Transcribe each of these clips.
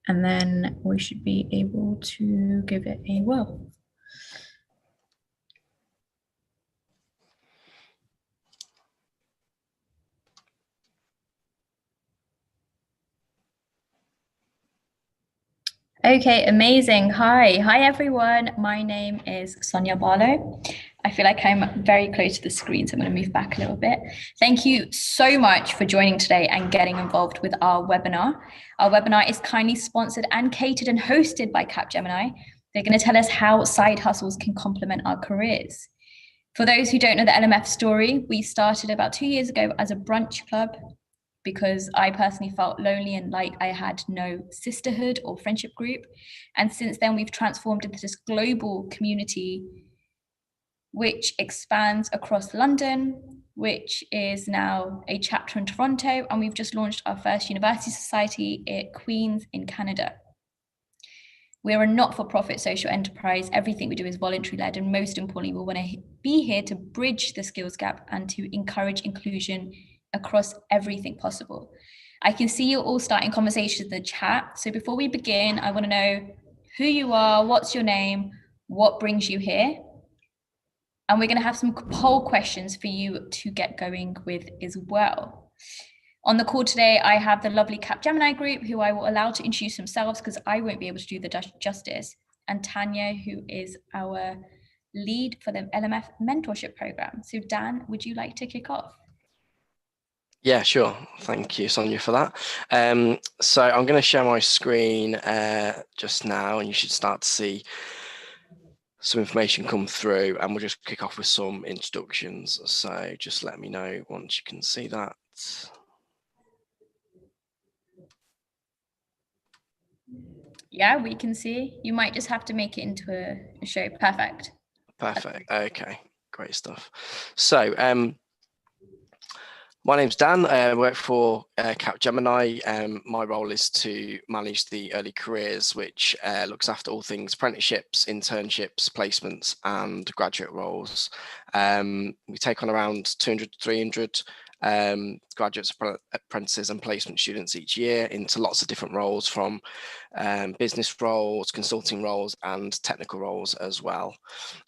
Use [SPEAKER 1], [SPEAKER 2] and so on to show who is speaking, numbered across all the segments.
[SPEAKER 1] and then we should be able to give it a whirl. Okay, amazing. Hi everyone. My name is Sonia Barlow. I feel like I'm very close to the screen, so I'm going to move back a little bit. Thank you so much for joining today and getting involved with our webinar. Our webinar is kindly sponsored and catered and hosted by Capgemini. They're going to tell us how side hustles can complement our careers. For those who don't know the LMF story, we started about 2 years ago as a brunch club because I personally felt lonely and like I had no sisterhood or friendship group. And since then, we've transformed into this global community which expands across London, which is now a chapter in Toronto, and we've just launched our first university society at Queen's in Canada. We're a not-for-profit social enterprise. Everything we do is voluntary-led, and most importantly, we want to be here to bridge the skills gap and to encourage inclusion across everything possible. I can see you all starting conversations in the chat. So before we begin, I want to know who you are, what's your name, what brings you here? And we're going to have some poll questions for you to get going with as well. On the call today, I have the lovely Capgemini group, who I will allow to introduce themselves because I won't be able to do the justice, and Tanya, who is our lead for the LMF mentorship program. So Dan, would you like to kick off?
[SPEAKER 2] Yeah, sure. Thank you, Sonia, for that. So I'm going to share my screen just now, and you should start to see some information come through, and we'll just kick off with some introductions. So just let me know once you can see that.
[SPEAKER 1] Yeah, we can see. You might just have to make it into a show. Perfect.
[SPEAKER 2] Perfect. Okay, great stuff. So my name's Dan. I work for Capgemini. My role is to manage the early careers, which looks after all things apprenticeships, internships, placements, and graduate roles. We take on around 200 to 300 graduates, apprentices, and placement students each year into lots of different roles, from business roles, consulting roles, and technical roles as well.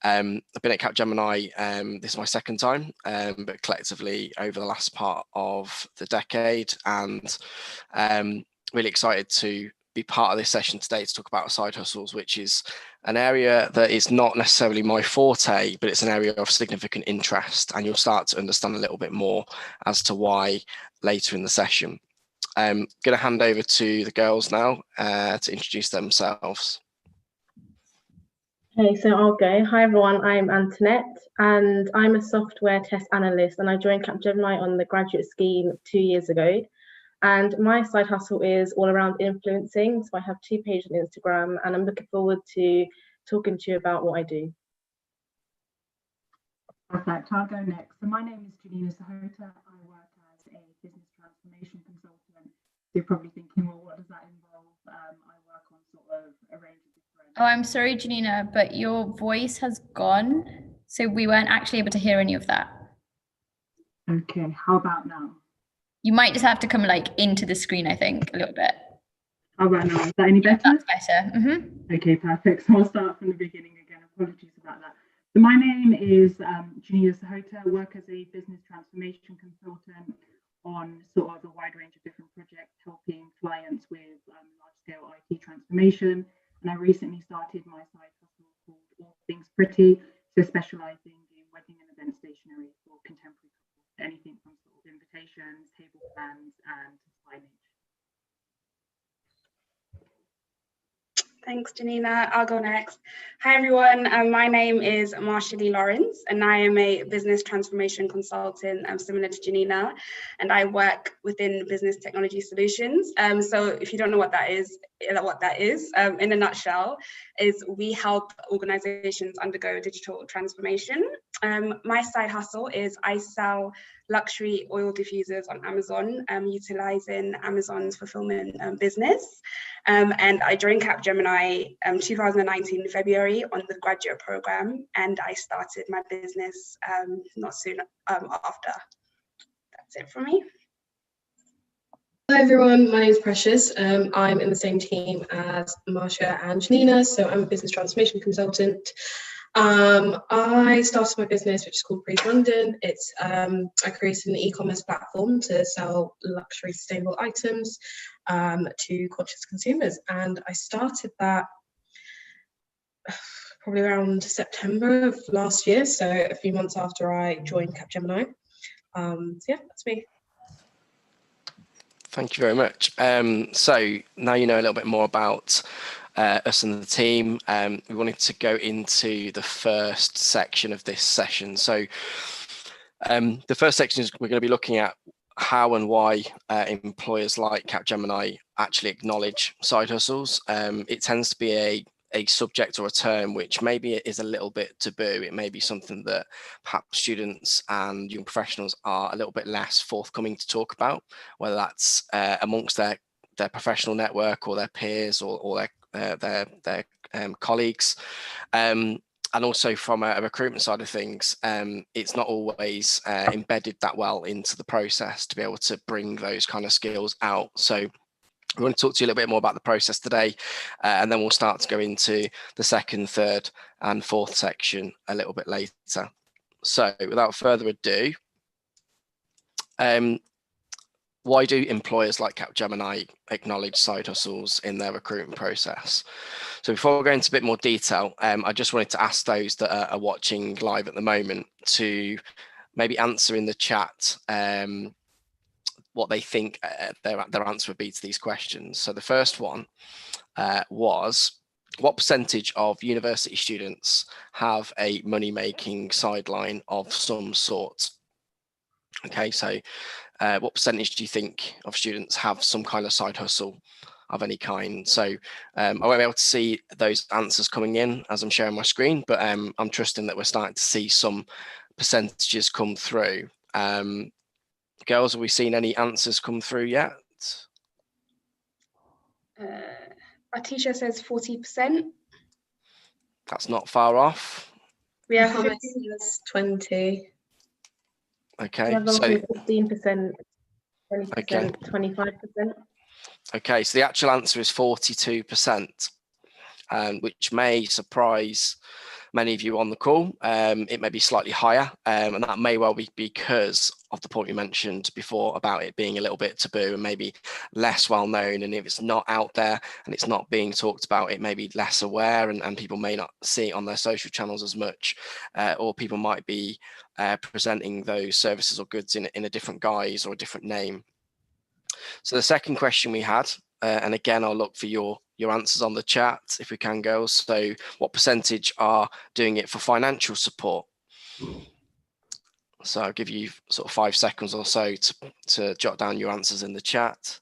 [SPEAKER 2] I've been at Capgemini, this is my second time, but collectively over the last part of the decade, and really excited to be part of this session today to talk about side hustles, which is an area that is not necessarily my forte, but it's an area of significant interest, and you'll start to understand a little bit more as to why later in the session. I'm going to hand over to the girls now to introduce themselves.
[SPEAKER 3] Okay, so I'll go. Hi everyone, I'm Antoinette, and I'm a software test analyst, and I joined Capgemini on the graduate scheme 2 years ago. And my side hustle is all around influencing. So I have 2 pages on Instagram, and I'm looking forward to talking to you about what I do.
[SPEAKER 4] Perfect, I'll go next. So my name is Janina Sahota. I work as a business transformation consultant. So you're probably thinking, well, what does that involve? I work on sort of a range of different...
[SPEAKER 1] Oh, I'm sorry, Janina, but your voice has gone. So we weren't actually able to hear any of that.
[SPEAKER 4] Okay, how about now?
[SPEAKER 1] You might just have to come like into the screen, I think, a little bit.
[SPEAKER 4] How about now? Is that any better?
[SPEAKER 1] Yeah, that's better. Mm-hmm.
[SPEAKER 4] Okay, perfect. So I'll start from the beginning again. Apologies about that. So my name is Janina Sahota. I work as a business transformation consultant on sort of a wide range of different projects, helping clients with large-scale IT transformation. And I recently started my side hustle called All Things Pretty, so specialising in wedding and event stationery for contemporary couples, anything from sort of invitations, table plans, and signage.
[SPEAKER 5] Thanks, Janina. I'll go next. Hi, everyone. My name is Marshally Lawrence, and I am a business transformation consultant similar to Janina, and I work within business technology solutions. So if you don't know what that is in a nutshell, is we help organizations undergo digital transformation. My side hustle is I sell luxury oil diffusers on Amazon, utilizing Amazon's fulfillment business. And I joined Capgemini 2019 February on the graduate program, and I started my business not soon after. That's it from me.
[SPEAKER 6] Hi everyone, my name is Precious. I'm in the same team as Marsha and Janina, so I'm a business transformation consultant. I started my business, which is called Breeze London. It's I created an e-commerce platform to sell luxury sustainable items to conscious consumers, and I started that probably around September of last year, so a few months after I joined Capgemini. So yeah, that's me.
[SPEAKER 2] Thank you very much. So now you know a little bit more about us and the team. We wanted to go into the first section of this session. So the first section is we're going to be looking at how and why employers like Capgemini actually acknowledge side hustles. It tends to be a subject or a term which maybe is a little bit taboo. It may be something that perhaps students and young professionals are a little bit less forthcoming to talk about, whether that's amongst their professional network or their peers or their colleagues. And also from a recruitment side of things, it's not always embedded that well into the process to be able to bring those kind of skills out. So we want to talk to you a little bit more about the process today, and then we'll start to go into the second, third, and fourth section a little bit later. So without further ado, why do employers like Capgemini acknowledge side hustles in their recruitment process? So before we go into a bit more detail, I just wanted to ask those that are watching live at the moment to maybe answer in the chat what they think their answer would be to these questions. So the first one was, what percentage of university students have a money-making sideline of some sort? Okay, so what percentage do you think of students have some kind of side hustle of any kind? So I won't be able to see those answers coming in as I'm sharing my screen, but I'm trusting that we're starting to see some percentages come through. Girls, have we seen any answers come through yet?
[SPEAKER 5] Our teacher says 40%.
[SPEAKER 2] That's not far off.
[SPEAKER 3] Yeah,
[SPEAKER 6] How many is 20?
[SPEAKER 2] Okay,
[SPEAKER 3] yeah,
[SPEAKER 2] so
[SPEAKER 3] 15%, 20%,
[SPEAKER 2] okay.
[SPEAKER 3] 25%.
[SPEAKER 2] Okay, so the actual answer is 42%, which may surprise many of you on the call. It may be slightly higher, and that may well be because of the point we mentioned before about it being a little bit taboo and maybe less well known. And if it's not out there and it's not being talked about, it may be less aware, and people may not see it on their social channels as much, or people might be presenting those services or goods in a different guise or a different name. So the second question we had, and again, I'll look for your answers on the chat if we can, girls. So what percentage are doing it for financial support? So I'll give you sort of 5 seconds or so to jot down your answers in the chat.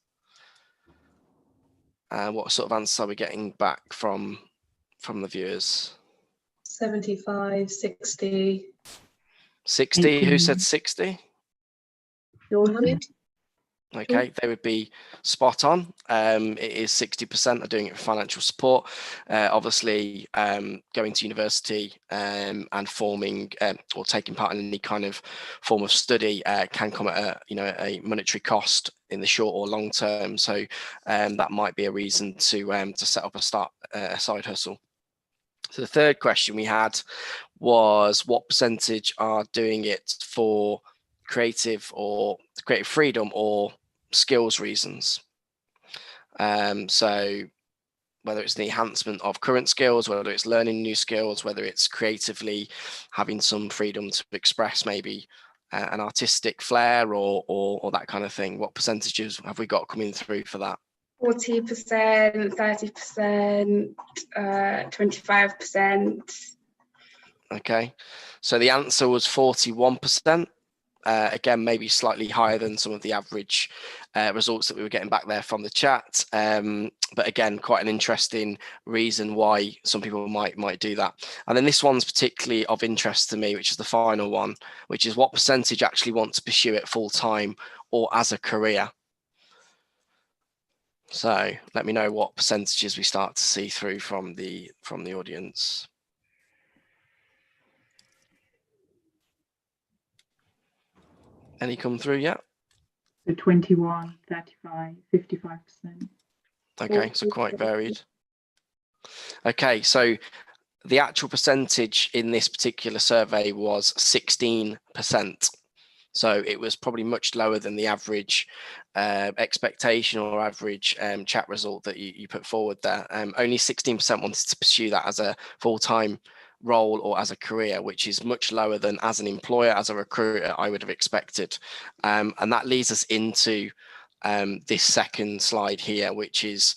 [SPEAKER 2] What sort of answers are we getting back from the viewers?
[SPEAKER 6] 75, 60.
[SPEAKER 2] 60, who said 60?
[SPEAKER 3] Georgie?
[SPEAKER 2] Okay, they would be spot on. It is 60% are doing it for financial support. Obviously, going to university and forming or taking part in any kind of form of study can come at a monetary cost in the short or long term. So that might be a reason to set up a side hustle. So the third question we had was, what percentage are doing it for creative freedom or skills reasons? So whether it's the enhancement of current skills, whether it's learning new skills, whether it's creatively having some freedom to express maybe an artistic flair or that kind of thing. What percentages have we got coming through for that?
[SPEAKER 5] 40%, 30%, 25%.
[SPEAKER 2] Okay, so the answer was 41%. Again, maybe slightly higher than some of the average results that we were getting back there from the chat. But again, quite an interesting reason why some people might do that. And then this one's particularly of interest to me, which is the final one, which is what percentage actually want to pursue it full time or as a career? So let me know what percentages we start to see through from the audience. Any come through yet?
[SPEAKER 4] So 21, 35, 55%.
[SPEAKER 2] Okay, so quite varied. Okay, so the actual percentage in this particular survey was 16%. So it was probably much lower than the average expectation or average chat result that you put forward there. Only 16% wanted to pursue that as a full-time role or as a career, which is much lower than as an employer, as a recruiter, I would have expected. And that leads us into this second slide here, which is,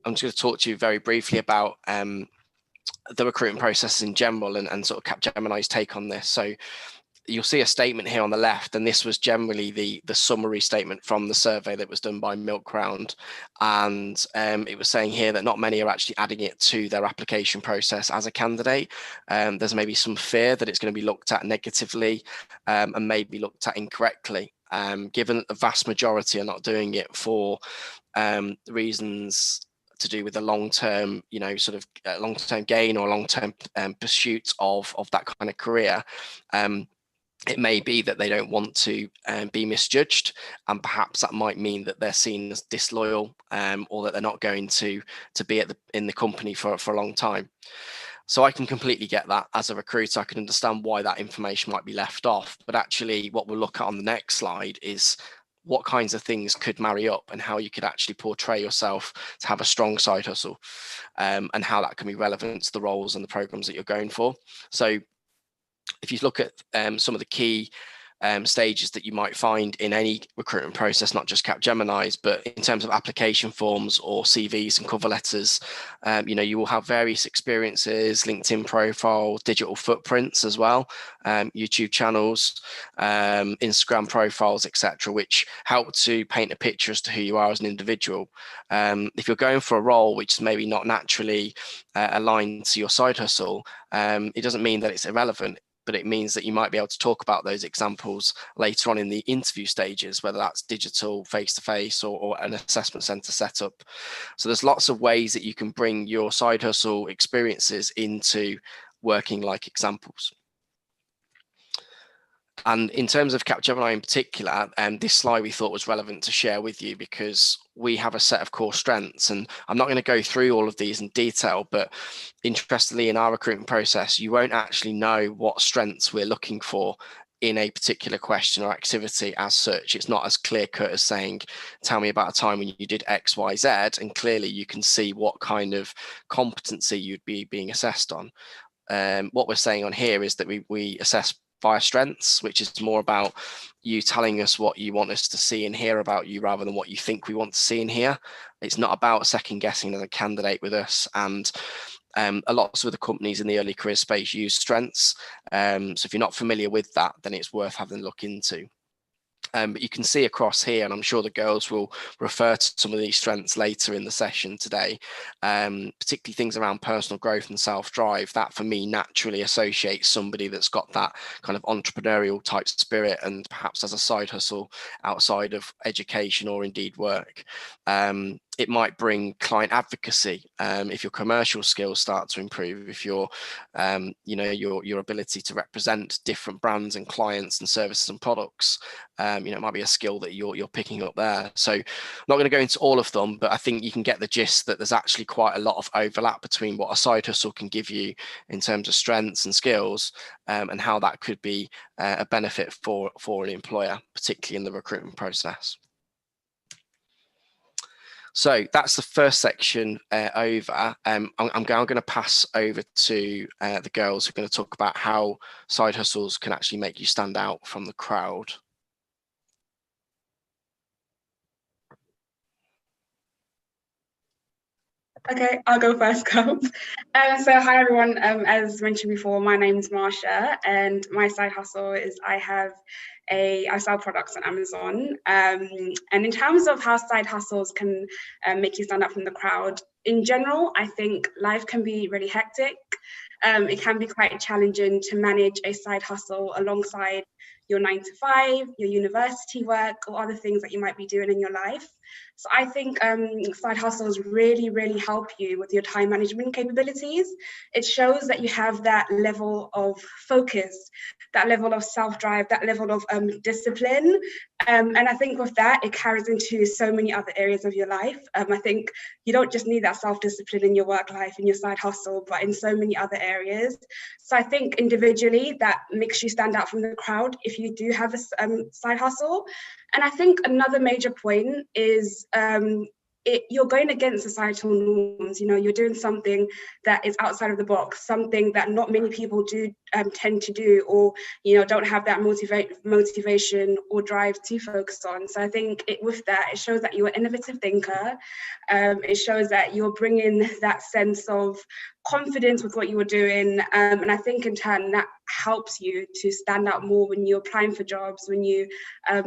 [SPEAKER 2] I'm just going to talk to you very briefly about the recruitment process in general and sort of Capgemini's take on this. So you'll see a statement here on the left, and this was generally the summary statement from the survey that was done by Milkround. And it was saying here that not many are actually adding it to their application process as a candidate. There's maybe some fear that it's going to be looked at negatively and maybe looked at incorrectly, given that the vast majority are not doing it for reasons to do with the long-term, sort of long-term gain or long-term pursuit of that kind of career. It may be that they don't want to be misjudged, and perhaps that might mean that they're seen as disloyal, or that they're not going to be in the company for a long time. So I can completely get that. As a recruiter, I can understand why that information might be left off. But actually, what we'll look at on the next slide is what kinds of things could marry up and how you could actually portray yourself to have a strong side hustle, and how that can be relevant to the roles and the programs that you're going for. So if you look at some of the key stages that you might find in any recruitment process, not just Capgemini's, but in terms of application forms or CVs and cover letters, you will have various experiences, LinkedIn profiles, digital footprints as well, YouTube channels, Instagram profiles, etc., which help to paint a picture as to who you are as an individual. If you're going for a role which is maybe not naturally aligned to your side hustle, it doesn't mean that it's irrelevant, but it means that you might be able to talk about those examples later on in the interview stages, whether that's digital, face-to-face, or an assessment center setup. So there's lots of ways that you can bring your side hustle experiences into working like examples. And in terms of Capgemini in particular, this slide we thought was relevant to share with you because we have a set of core strengths. And I'm not going to go through all of these in detail, but interestingly, in our recruitment process, you won't actually know what strengths we're looking for in a particular question or activity as such. It's not as clear cut as saying, tell me about a time when you did X, Y, Z. And clearly you can see what kind of competency you'd be being assessed on. What we're saying on here is that we assess via strengths, which is more about you telling us what you want us to see and hear about you rather than what you think we want to see and hear. It's not about second guessing as a candidate with us. And a lot of the companies in the early career space use strengths. So if you're not familiar with that, then it's worth having a look into. But you can see across here, and I'm sure the girls will refer to some of these strengths later in the session today, particularly things around personal growth and self-drive. That for me naturally associates somebody that's got that kind of entrepreneurial type spirit and perhaps has a side hustle outside of education or indeed work. It might bring client advocacy if your commercial skills start to improve, if your ability to represent different brands and clients and services and products. It might be a skill that you're picking up there. So I'm not going to go into all of them, but I think you can get the gist that there's actually quite a lot of overlap between what a side hustle can give you in terms of strengths and skills, and how that could be a benefit for an employer, particularly in the recruitment process. So that's the first section over. I'm now going to pass over to the girls who are going to talk about how side hustles can actually make you stand out from the crowd.
[SPEAKER 5] Okay, I'll go first, girls. So hi everyone, as mentioned before, my name is Marsha and my side hustle is I sell products on Amazon. And in terms of how side hustles can make you stand out from the crowd, in general, I think life can be really hectic. It can be quite challenging to manage a side hustle alongside your 9 to 5, your university work, or other things that you might be doing in your life. So I think side hustles really help you with your time management capabilities. It shows that you have that level of focus, that level of self-drive, that level of discipline. And I think with that, it carries into so many other areas of your life. I think you don't just need that self-discipline in your work life, in your side hustle, but in so many other areas. So I think individually that makes you stand out from the crowd if you do have a side hustle. And I think another major point is you're going against societal norms. You know, you're doing something that is outside of the box, something that not many people do tend to do, or, you know, don't have that motivation or drive to focus on. So I think with that, it shows that you're an innovative thinker. It shows that you're bringing that sense of confidence with what you were doing. And I think in turn that helps you to stand out more when you're applying for jobs, when you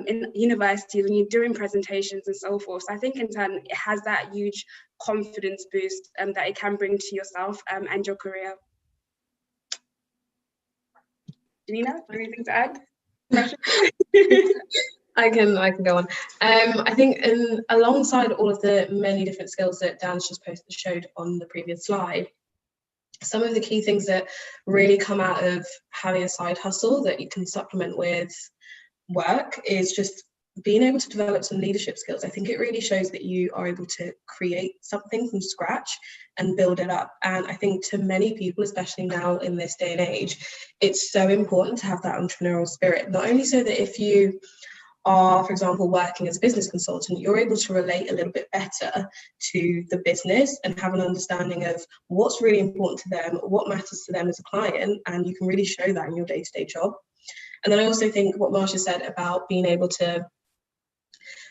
[SPEAKER 5] in university, when you're doing presentations and so forth. So I think in turn it has that huge confidence boost that it can bring to yourself and your career. Janina, anything to add?
[SPEAKER 6] I can go on. I think alongside all of the many different skills that Dan's just showed on the previous slide, some of the key things that really come out of having a side hustle that you can supplement with work is just being able to develop some leadership skills. I think it really shows that you are able to create something from scratch and build it up. And I think to many people, especially now in this day and age, it's so important to have that entrepreneurial spirit, not only so that if you are, for example, working as a business consultant, you're able to relate a little bit better to the business and have an understanding of what's really important to them, what matters to them as a client, and you can really show that in your day-to-day job. And then I also think what Marsha said about being able to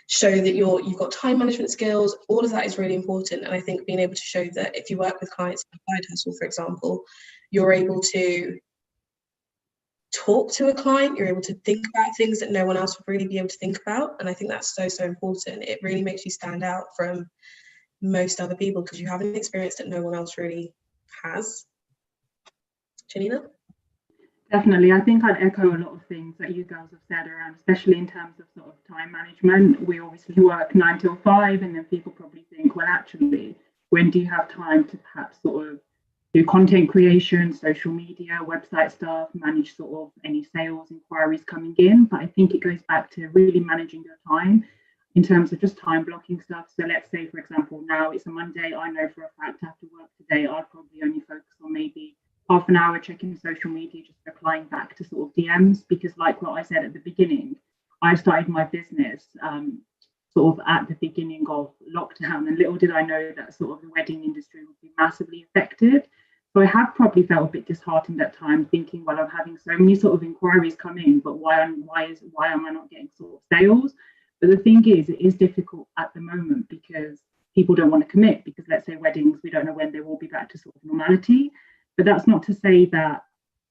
[SPEAKER 6] show that you've got time management skills, all of that is really important. And I think being able to show that if you work with clients in a side hustle, for example, you're able to talk to a client, you're able to think about things that no one else would really be able to think about. And I think that's so important. It really makes you stand out from most other people because you have an experience that no one else really has. Janina?
[SPEAKER 4] Definitely. I think I'd echo a lot of things that you girls have said around, especially in terms of sort of time management. We obviously work 9 till 5, and then people probably think, well, actually, when do you have time to perhaps sort of do content creation, social media, website stuff, manage sort of any sales inquiries coming in? But I think it goes back to really managing your time in terms of just time blocking stuff. So let's say, for example, now it's a Monday, I know for a fact I have to work today. I'll probably only focus on maybe half an hour checking social media, just replying back to sort of DMs, because like what I said at the beginning, I started my business sort of at the beginning of lockdown, and little did I know that sort of the wedding industry would be massively affected. So I have probably felt a bit disheartened at times, thinking, well, I'm having so many sort of inquiries come in, but why am I not getting sort of sales? But the thing is, it is difficult at the moment because people don't want to commit, because let's say weddings, we don't know when they will be back to sort of normality. But that's not to say that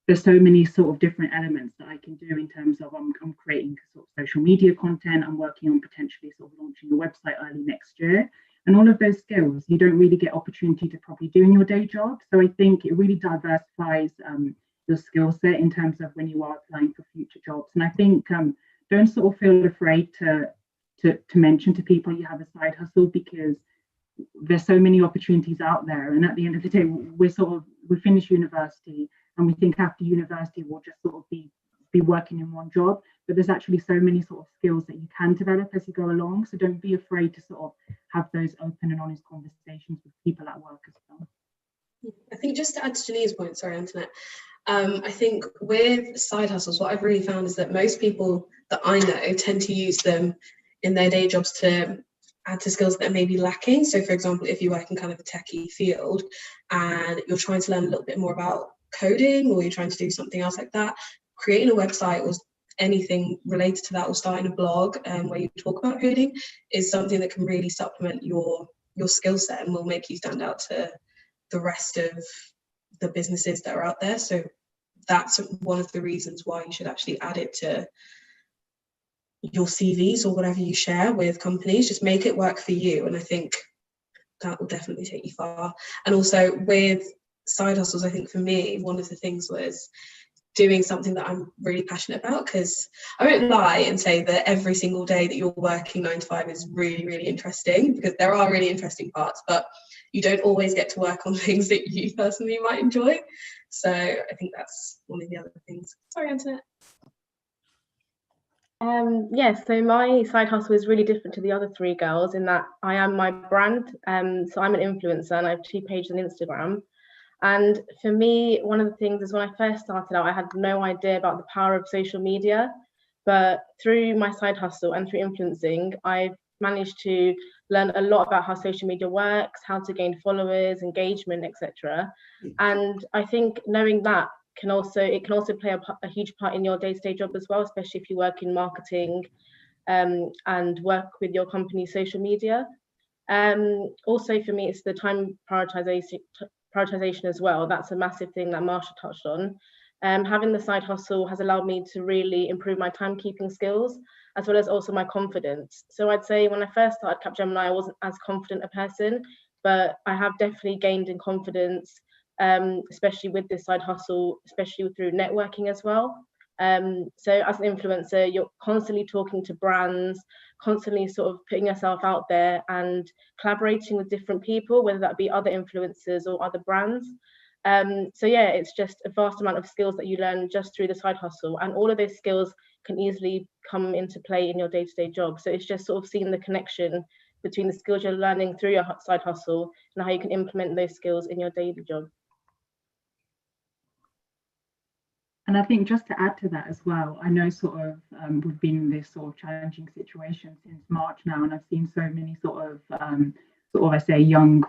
[SPEAKER 4] there's so many sort of different elements that I can do in terms of I'm creating sort of social media content. I'm working on potentially sort of launching a website early next year. And all of those skills, you don't really get opportunity to probably do in your day job. So I think it really diversifies your skill set in terms of when you are applying for future jobs. And I think don't sort of feel afraid to mention to people you have a side hustle, because there's so many opportunities out there. And at the end of the day, we finish university and we think after university we'll just sort of be working in one job, but there's actually so many sort of skills that you can develop as you go along. So don't be afraid to sort of have those open and honest conversations with people at work as well.
[SPEAKER 6] I think just to add to Janina's point, sorry, Antoinette, I think with side hustles, what I've really found is that most people that I know tend to use them in their day jobs to add to skills that are maybe lacking. So for example, if you work in kind of a techie field and you're trying to learn a little bit more about coding, or you're trying to do something else like that, creating a website or anything related to that, or starting a blog where you talk about coding, is something that can really supplement your skill set and will make you stand out to the rest of the businesses that are out there. So that's one of the reasons why you should actually add it to your CVs or whatever you share with companies. Just make it work for you, and I think that will definitely take you far. And also with side hustles, I think for me, one of the things was doing something that I'm really passionate about, because I won't lie and say that every single day that you're working 9 to 5 is really, really interesting, because there are really interesting parts, but you don't always get to work on things that you personally might enjoy. So I think that's one of the other things. Sorry, Antoinette.
[SPEAKER 3] So my side hustle is really different to the other 3 girls in that I am my brand. So I'm an influencer and I have 2 pages on Instagram. And for me, one of the things is when I first started out, I had no idea about the power of social media. But through my side hustle and through influencing, I've managed to learn a lot about how social media works, how to gain followers, engagement, etc. And I think knowing that can also play a huge part in your day-to-day job as well, especially if you work in marketing and work with your company's social media. Also for me, it's the time prioritization as well. That's a massive thing that Marsha touched on. Having the side hustle has allowed me to really improve my timekeeping skills, as well as also my confidence. So I'd say when I first started Capgemini, I wasn't as confident a person, but I have definitely gained in confidence, especially with this side hustle, especially through networking as well. So as an influencer, you're constantly talking to brands, constantly sort of putting yourself out there and collaborating with different people, whether that be other influencers or other brands. So yeah, it's just a vast amount of skills that you learn just through the side hustle, and all of those skills can easily come into play in your day-to-day job. So it's just sort of seeing the connection between the skills you're learning through your side hustle and how you can implement those skills in your daily job.
[SPEAKER 4] And I think just to add to that as well, I know sort of we've been in this sort of challenging situation since March now, and I've seen so many sort of I say young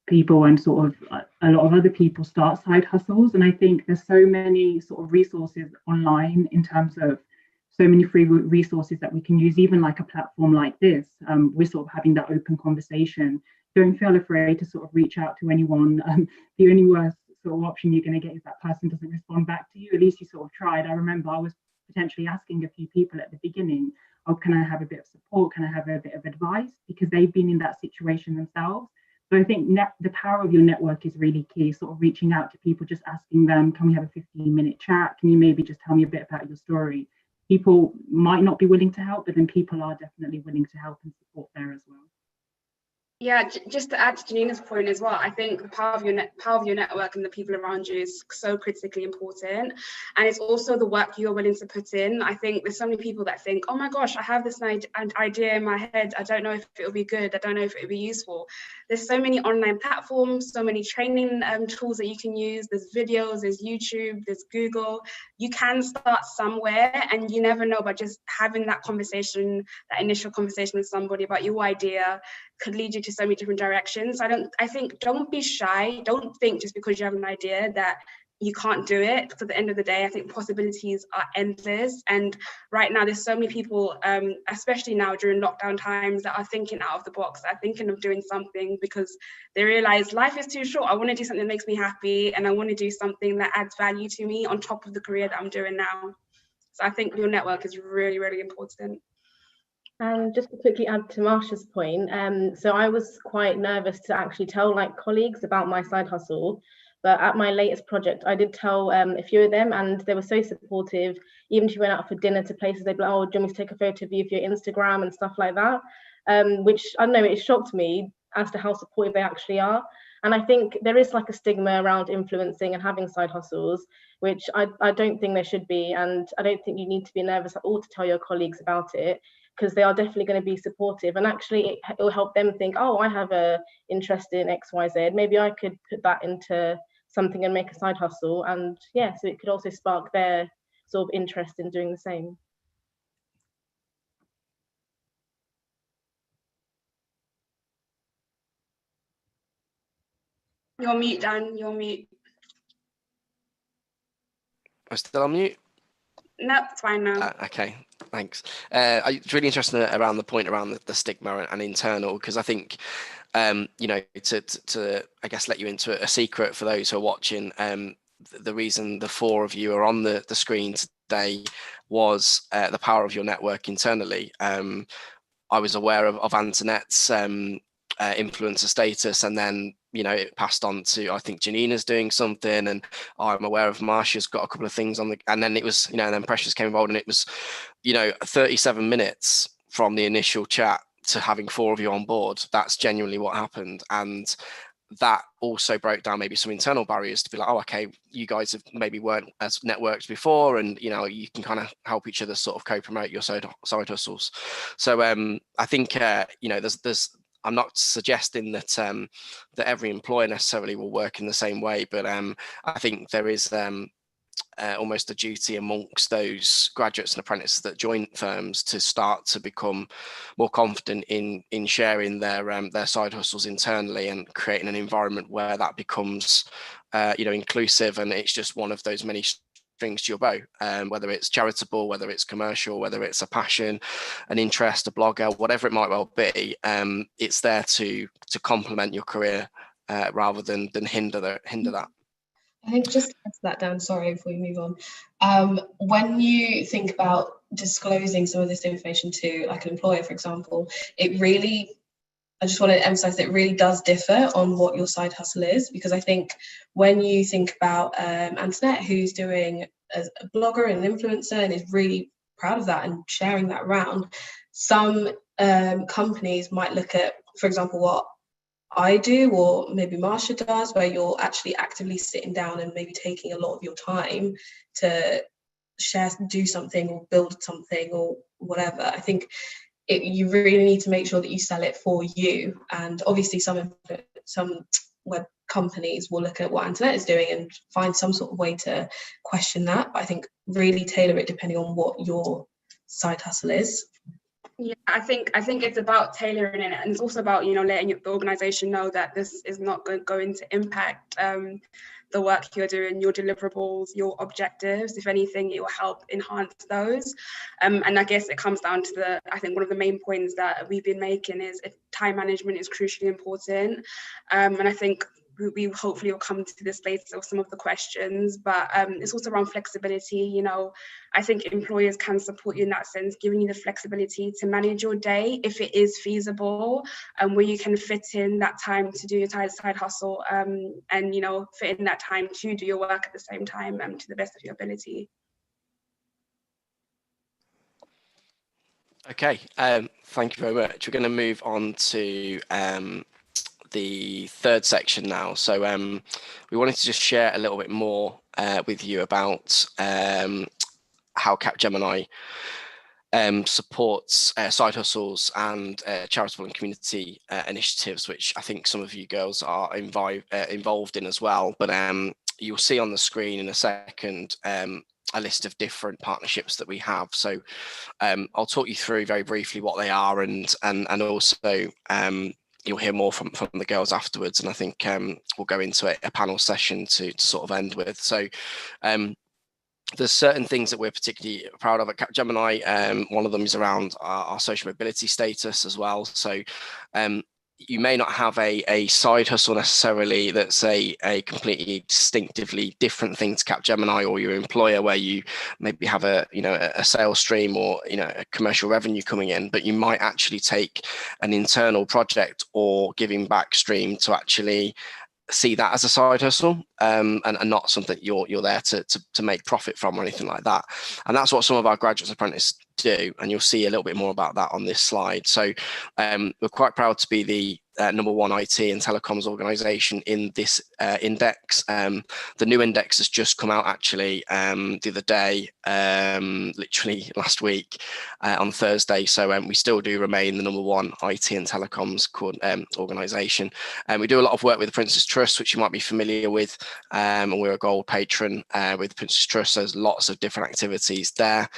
[SPEAKER 4] people and sort of a lot of other people start side hustles. And I think there's so many sort of resources online in terms of so many free resources that we can use, even like a platform like this. We're sort of having that open conversation. Don't feel afraid to sort of reach out to anyone. The only worst sort of option you're going to get is that person doesn't respond back to you. At least you sort of tried. I remember I was potentially asking a few people at the beginning, oh, can I have a bit of support? Can I have a bit of advice? Because they've been in that situation themselves. So I think the power of your network is really key, sort of reaching out to people, just asking them, can we have a 15-minute chat? Can you maybe just tell me a bit about your story? People might not be willing to help, but then people are definitely willing to help and support there as well.
[SPEAKER 5] Yeah, just to add to Janina's point as well, I think the power of your network and the people around you is so critically important, and it's also the work you're willing to put in. I think there's so many people that think, oh my gosh, I have this idea in my head, I don't know if it will be good, I don't know if it will be useful. There's so many online platforms, so many training tools that you can use. There's videos, there's YouTube, there's Google. You can start somewhere, and you never know, but just having that conversation, that initial conversation with somebody about your idea could lead you to so many different directions. I think don't be shy. Don't think just because you have an idea that you can't do it, because at the end of the day, I think possibilities are endless. And right now there's so many people, especially now during lockdown times, that are thinking out of the box, that are thinking of doing something because they realize life is too short. I want to do something that makes me happy, and I want to do something that adds value to me on top of the career that I'm doing now. So I think your network is really, really important.
[SPEAKER 3] And just to quickly add to Marsha's point, so I was quite nervous to actually tell colleagues about my side hustle, but at my latest project, I did tell a few of them, and they were so supportive. Even if you went out for dinner to places, they'd be like, oh, do you want me to take a photo of you for your Instagram and stuff like that? Which, I don't know, it shocked me as to how supportive they actually are. And I think there is a stigma around influencing and having side hustles, which I don't think there should be. And I don't think you need to be nervous at all to tell your colleagues about it, because they are definitely going to be supportive, and actually it will help them think, oh, I have a interest in XYZ, maybe I could put that into something and make a side hustle. And yeah, so it could also spark their sort of interest in doing the same.
[SPEAKER 5] You're mute, Dan, you're mute.
[SPEAKER 2] Am I still on mute?
[SPEAKER 5] No, it's fine now.
[SPEAKER 2] Okay, thanks. It's really interesting around the point around the stigma and internal, because I think, to I guess let you into a secret for those who are watching, the reason the 4 of you are on the screen today was the power of your network internally. I was aware of Antoinette's influencer status, and then it passed on to, I think Janina's doing something, and I'm aware of Marsha's got a couple of things on the, and then it was and then Precious came involved, and it was 37 minutes from the initial chat to having 4 of you on board. That's genuinely what happened. And that also broke down maybe some internal barriers to be like, oh, okay, you guys have maybe weren't as networked before, and you can kind of help each other sort of co-promote your side hustles. So I think there's I'm not suggesting that that every employer necessarily will work in the same way, but I think there is almost a duty amongst those graduates and apprentices that join firms to start to become more confident in sharing their side hustles internally, and creating an environment where that becomes inclusive, and it's just one of those many strings to your bow, whether it's charitable, whether it's commercial, whether it's a passion, an interest, a blogger, whatever it might well be. It's there to complement your career rather than hinder that.
[SPEAKER 6] I think just to add to that, Dan, sorry, before we move on, when you think about disclosing some of this information to like an employer, for example, I just want to emphasize that it really does differ on what your side hustle is, because I think when you think about Antoinette, who's doing as a blogger and an influencer and is really proud of that and sharing that around, some companies might look at, for example, what I do, or maybe Marsha does, where you're actually actively sitting down and maybe taking a lot of your time to share, do something or build something or whatever. I think you really need to make sure that you sell it for you. And obviously some web companies will look at what Antoinette is doing and find some sort of way to question that. But I think really tailor it depending on what your side hustle is.
[SPEAKER 5] Yeah, I think it's about tailoring it, and it's also about letting the organisation know that this is not going to impact the work you're doing, your deliverables, your objectives. If anything, it will help enhance those. And I guess it comes down to I think one of the main points that we've been making is time management is crucially important. And I think we hopefully will come to this later of some of the questions, but it's also around flexibility. I think employers can support you in that sense, giving you the flexibility to manage your day if it is feasible, and where you can fit in that time to do your side hustle, and fit in that time to do your work at the same time, to the best of your ability.
[SPEAKER 2] Okay, thank you very much. We're going to move on to the third section now. So we wanted to just share a little bit more with you about how Capgemini supports side hustles and charitable and community initiatives, which I think some of you girls are involved in as well. But you'll see on the screen in a second a list of different partnerships that we have. So I'll talk you through very briefly what they are, and also you'll hear more from the girls afterwards, and I think we'll go into a panel session to sort of end with. So there's certain things that we're particularly proud of at Capgemini. One of them is around our social mobility status as well. So you may not have a side hustle necessarily that's a completely distinctively different thing to Capgemini or your employer, where you maybe have a sales stream or a commercial revenue coming in, but you might actually take an internal project or giving back stream to actually see that as a side hustle, and not something you're there to make profit from or anything like that. And that's what some of our graduates apprentices do, and you'll see a little bit more about that on this slide. So we're quite proud to be the #1 IT and telecoms organisation in this index. The new index has just come out actually the other day, literally last week on Thursday. So we still do remain the #1 IT and telecoms organisation. And we do a lot of work with the Prince's Trust, which you might be familiar with, and we're a gold patron with Prince's Trust. So there's lots of different activities there.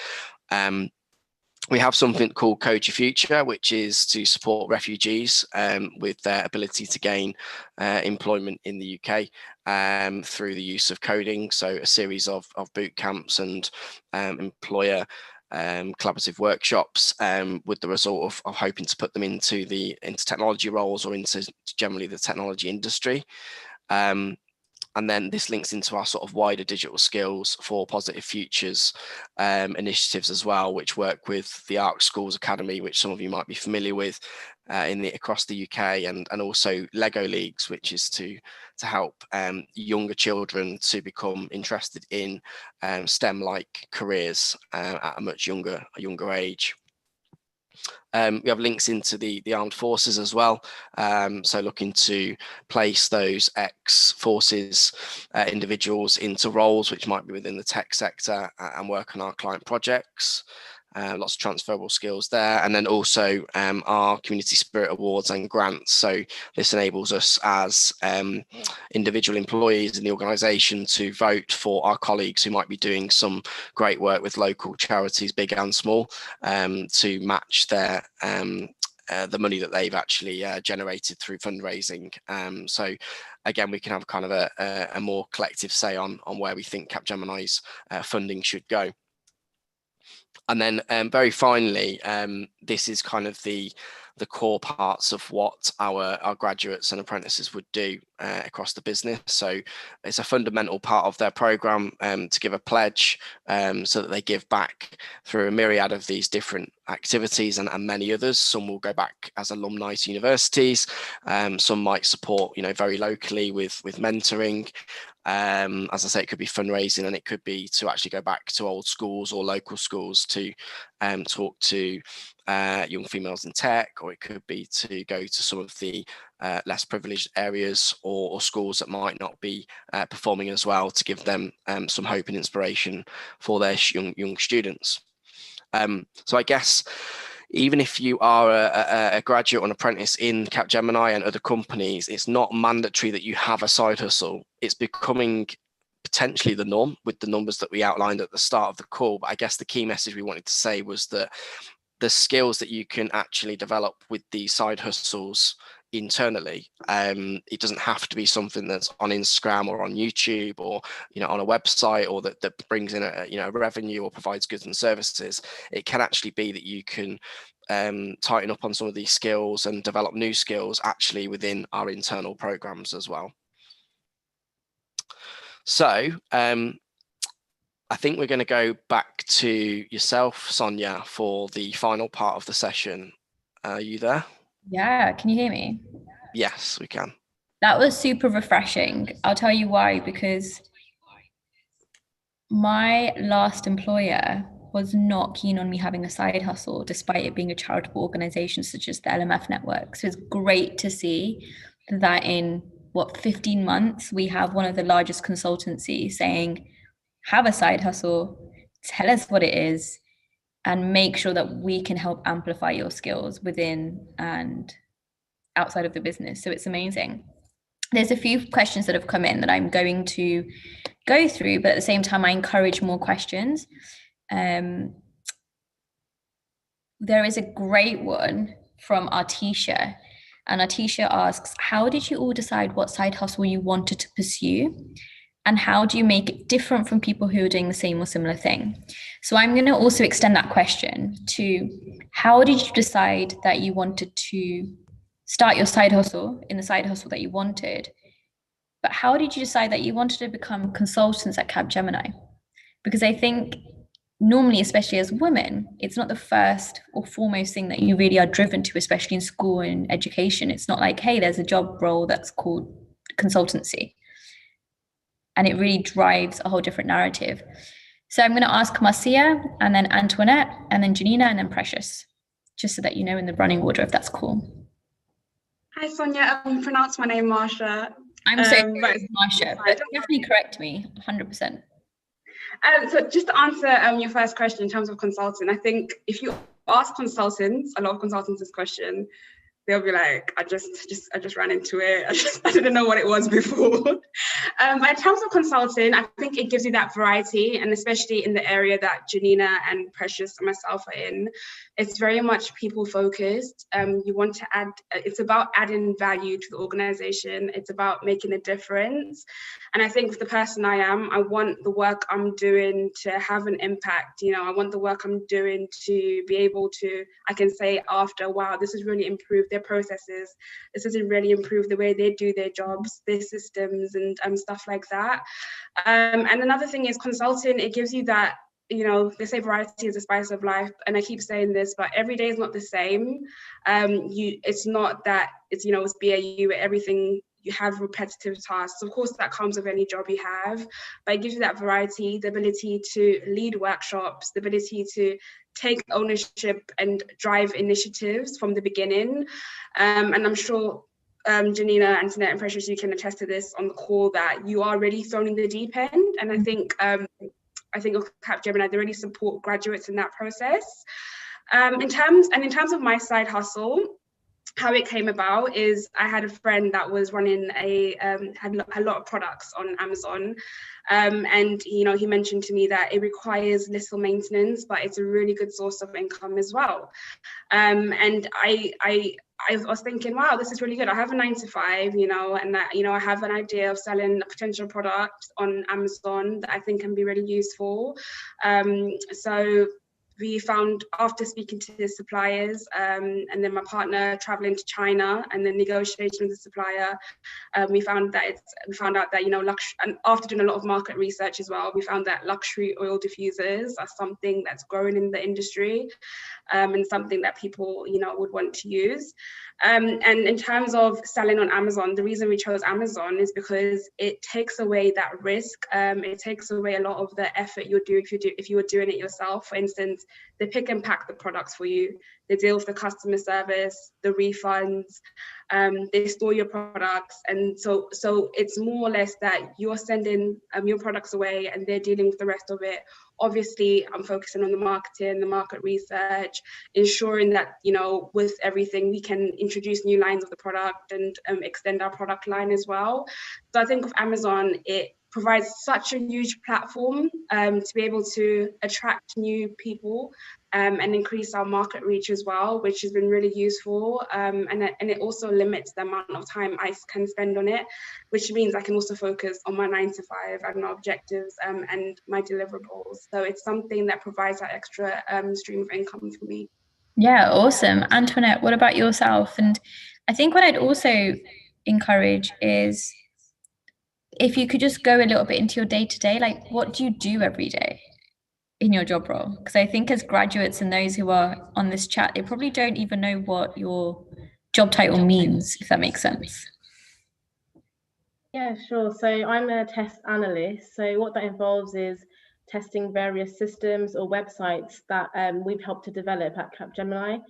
[SPEAKER 2] We have something called Code Your Future, which is to support refugees with their ability to gain employment in the UK through the use of coding. So a series of boot camps and employer collaborative workshops with the result of hoping to put them into technology roles or into generally the technology industry. And then this links into our sort of wider digital skills for positive futures initiatives as well, which work with the ARC Schools Academy, which some of you might be familiar with, across the UK, and also Lego Leagues, which is to help younger children to become interested in STEM-like careers at a much younger age. We have links into the armed forces as well, so looking to place those ex-forces individuals into roles which might be within the tech sector and work on our client projects. Lots of transferable skills there, and then also our community spirit awards and grants. So this enables us as individual employees in the organisation to vote for our colleagues who might be doing some great work with local charities, big and small, to match their the money that they've actually generated through fundraising. So again, we can have kind of a more collective say on where we think Capgemini's funding should go. And then very finally, this is kind of the core parts of what our graduates and apprentices would do across the business. So it's a fundamental part of their program to give a pledge so that they give back through a myriad of these different activities and many others. Some will go back as alumni to universities. Some might support, very locally with mentoring. As I say, it could be fundraising, and it could be to actually go back to old schools or local schools to talk to young females in tech, or it could be to go to some of the less privileged areas or schools that might not be performing as well, to give them some hope and inspiration for their young students. So I guess even if you are a graduate or an apprentice in Capgemini and other companies, it's not mandatory that you have a side hustle. It's becoming potentially the norm with the numbers that we outlined at the start of the call. But I guess the key message we wanted to say was that the skills that you can actually develop with these side hustles internally, it doesn't have to be something that's on Instagram or on YouTube or on a website, or that brings in a revenue or provides goods and services. It can actually be that you can tighten up on some of these skills and develop new skills actually within our internal programs as well. So I think we're going to go back to yourself, Sonia, for the final part of the session. Are you there?
[SPEAKER 1] Yeah, can you hear me?
[SPEAKER 2] Yes, we can.
[SPEAKER 1] That was super refreshing. I'll tell you why, because my last employer was not keen on me having a side hustle, despite it being a charitable organization such as the LMF network. So it's great to see that in 15 months, we have one of the largest consultancies saying, have a side hustle, tell us what it is, and make sure that we can help amplify your skills within and outside of the business. So it's amazing. There's a few questions that have come in that I'm going to go through, but at the same time, I encourage more questions. There is a great one from Artisha, and Artisha asks, how did you all decide what side hustle you wanted to pursue? And how do you make it different from people who are doing the same or similar thing? So I'm going to also extend that question to, how did you decide that you wanted to start your side hustle in the side hustle that you wanted? But how did you decide that you wanted to become consultants at Capgemini? Because I think normally, especially as women, it's not the first or foremost thing that you really are driven to, especially in school and education. It's not like, hey, there's a job role that's called consultancy. And it really drives a whole different narrative. So I'm going to ask Marcia, and then Antoinette, and then Janina, and then Precious, just so that you know in the running order, if that's cool.
[SPEAKER 5] Hi, Sonia. Pronounce my name Marsha.
[SPEAKER 1] I'm so sorry, Marsha, but definitely correct me, 100%.
[SPEAKER 5] So just to answer your first question in terms of consulting, I think if you ask consultants, a lot of consultants this question, they'll be like, I just ran into it. I didn't know what it was before. But in terms of consulting, I think it gives you that variety, and especially in the area that Janina and Precious and myself are in, it's very much people focused. You want to add, it's about adding value to the organization. It's about making a difference. And I think with the person I am, I want the work I'm doing to have an impact. I want the work I'm doing to be able to, I can say after, wow, this has really improved their processes. This has really improved the way they do their jobs, their systems, and stuff like that. And another thing is consulting, it gives you that you know, they say variety is the spice of life, and I keep saying this, but every day is not the same. It's not that it's, you know, it's BAU, everything, you have repetitive tasks. Of course, that comes with any job you have, but it gives you that variety, the ability to lead workshops, the ability to take ownership and drive initiatives from the beginning. And I'm sure Janina, Antoinette, and Precious, you can attest to this on the call, that you are really thrown in the deep end. And I think Capgemini, they really support graduates in that process. In terms of my side hustle, how it came about is I had a friend that was running had a lot of products on Amazon, and you know, he mentioned to me that it requires little maintenance, but it's a really good source of income as well. And I was thinking, wow, this is really good. I have a 9-to-5, you know, and that, you know, I have an idea of selling a potential product on Amazon that I think can be really useful. So we found, after speaking to the suppliers, and then my partner traveling to China and then negotiating with the supplier, we found out that, you know, and after doing a lot of market research as well, we found that luxury oil diffusers are something that's growing in the industry, and something that people, you know, would want to use. And in terms of selling on Amazon, the reason we chose Amazon is because it takes away that risk. It takes away a lot of the effort you'll do if you were doing it yourself. For instance, they pick and pack the products for you. They deal with the customer service, the refunds, they store your products. And so it's more or less that you're sending your products away and they're dealing with the rest of it. Obviously, I'm focusing on the marketing, the market research, ensuring that, you know, with everything, we can introduce new lines of the product and extend our product line as well. So I think with Amazon, it provides such a huge platform to be able to attract new people and increase our market reach as well, which has been really useful. And it also limits the amount of time I can spend on it, which means I can also focus on my 9-to-5 and my objectives and my deliverables. So it's something that provides that extra stream of income for me.
[SPEAKER 1] Yeah, awesome. Antoinette, what about yourself? And I think what I'd also encourage is, if you could just go a little bit into your day-to-day, like, what do you do every day in your job role? Because I think as graduates and those who are on this chat, they probably don't even know what your job title means, if that makes sense.
[SPEAKER 3] Yeah, sure. So I'm a test analyst. So what that involves is testing various systems or websites that we've helped to develop at Capgemini.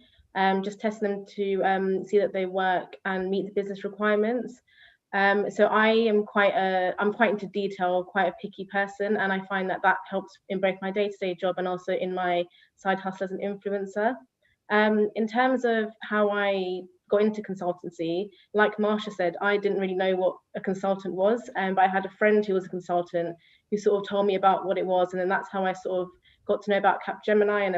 [SPEAKER 3] Just testing them to see that they work and meet the business requirements. So I'm quite into detail, quite a picky person, and I find that helps in both my day-to-day job and also in my side hustle as an influencer. In terms of how I got into consultancy, like Marsha said, I didn't really know what a consultant was, but I had a friend who was a consultant who sort of told me about what it was, and then that's how I sort of got to know about Capgemini and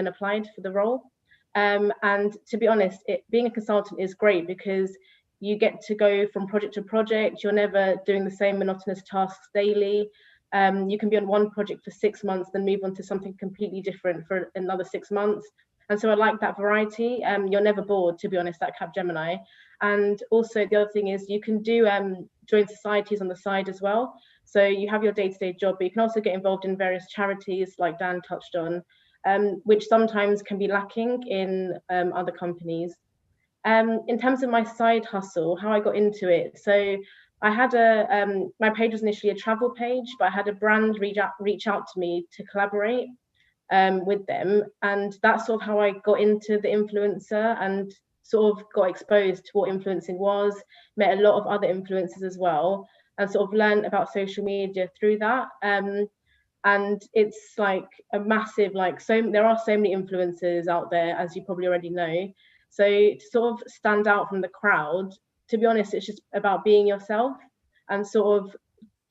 [SPEAKER 3] applied for the role. And to be honest, being a consultant is great because you get to go from project to project. You're never doing the same monotonous tasks daily. You can be on one project for 6 months, then move on to something completely different for another 6 months. And so I like that variety. You're never bored, to be honest, at Capgemini. And also the other thing is you can do join societies on the side as well. So you have your day-to-day job, but you can also get involved in various charities, like Dan touched on, which sometimes can be lacking in other companies. In terms of my side hustle, how I got into it. So I had my page was initially a travel page, but I had a brand reach out to me to collaborate with them. And that's sort of how I got into the influencer and sort of got exposed to what influencing was, met a lot of other influencers as well, and sort of learned about social media through that. And it's like a massive, there are so many influencers out there, as you probably already know. So to sort of stand out from the crowd, to be honest, it's just about being yourself and sort of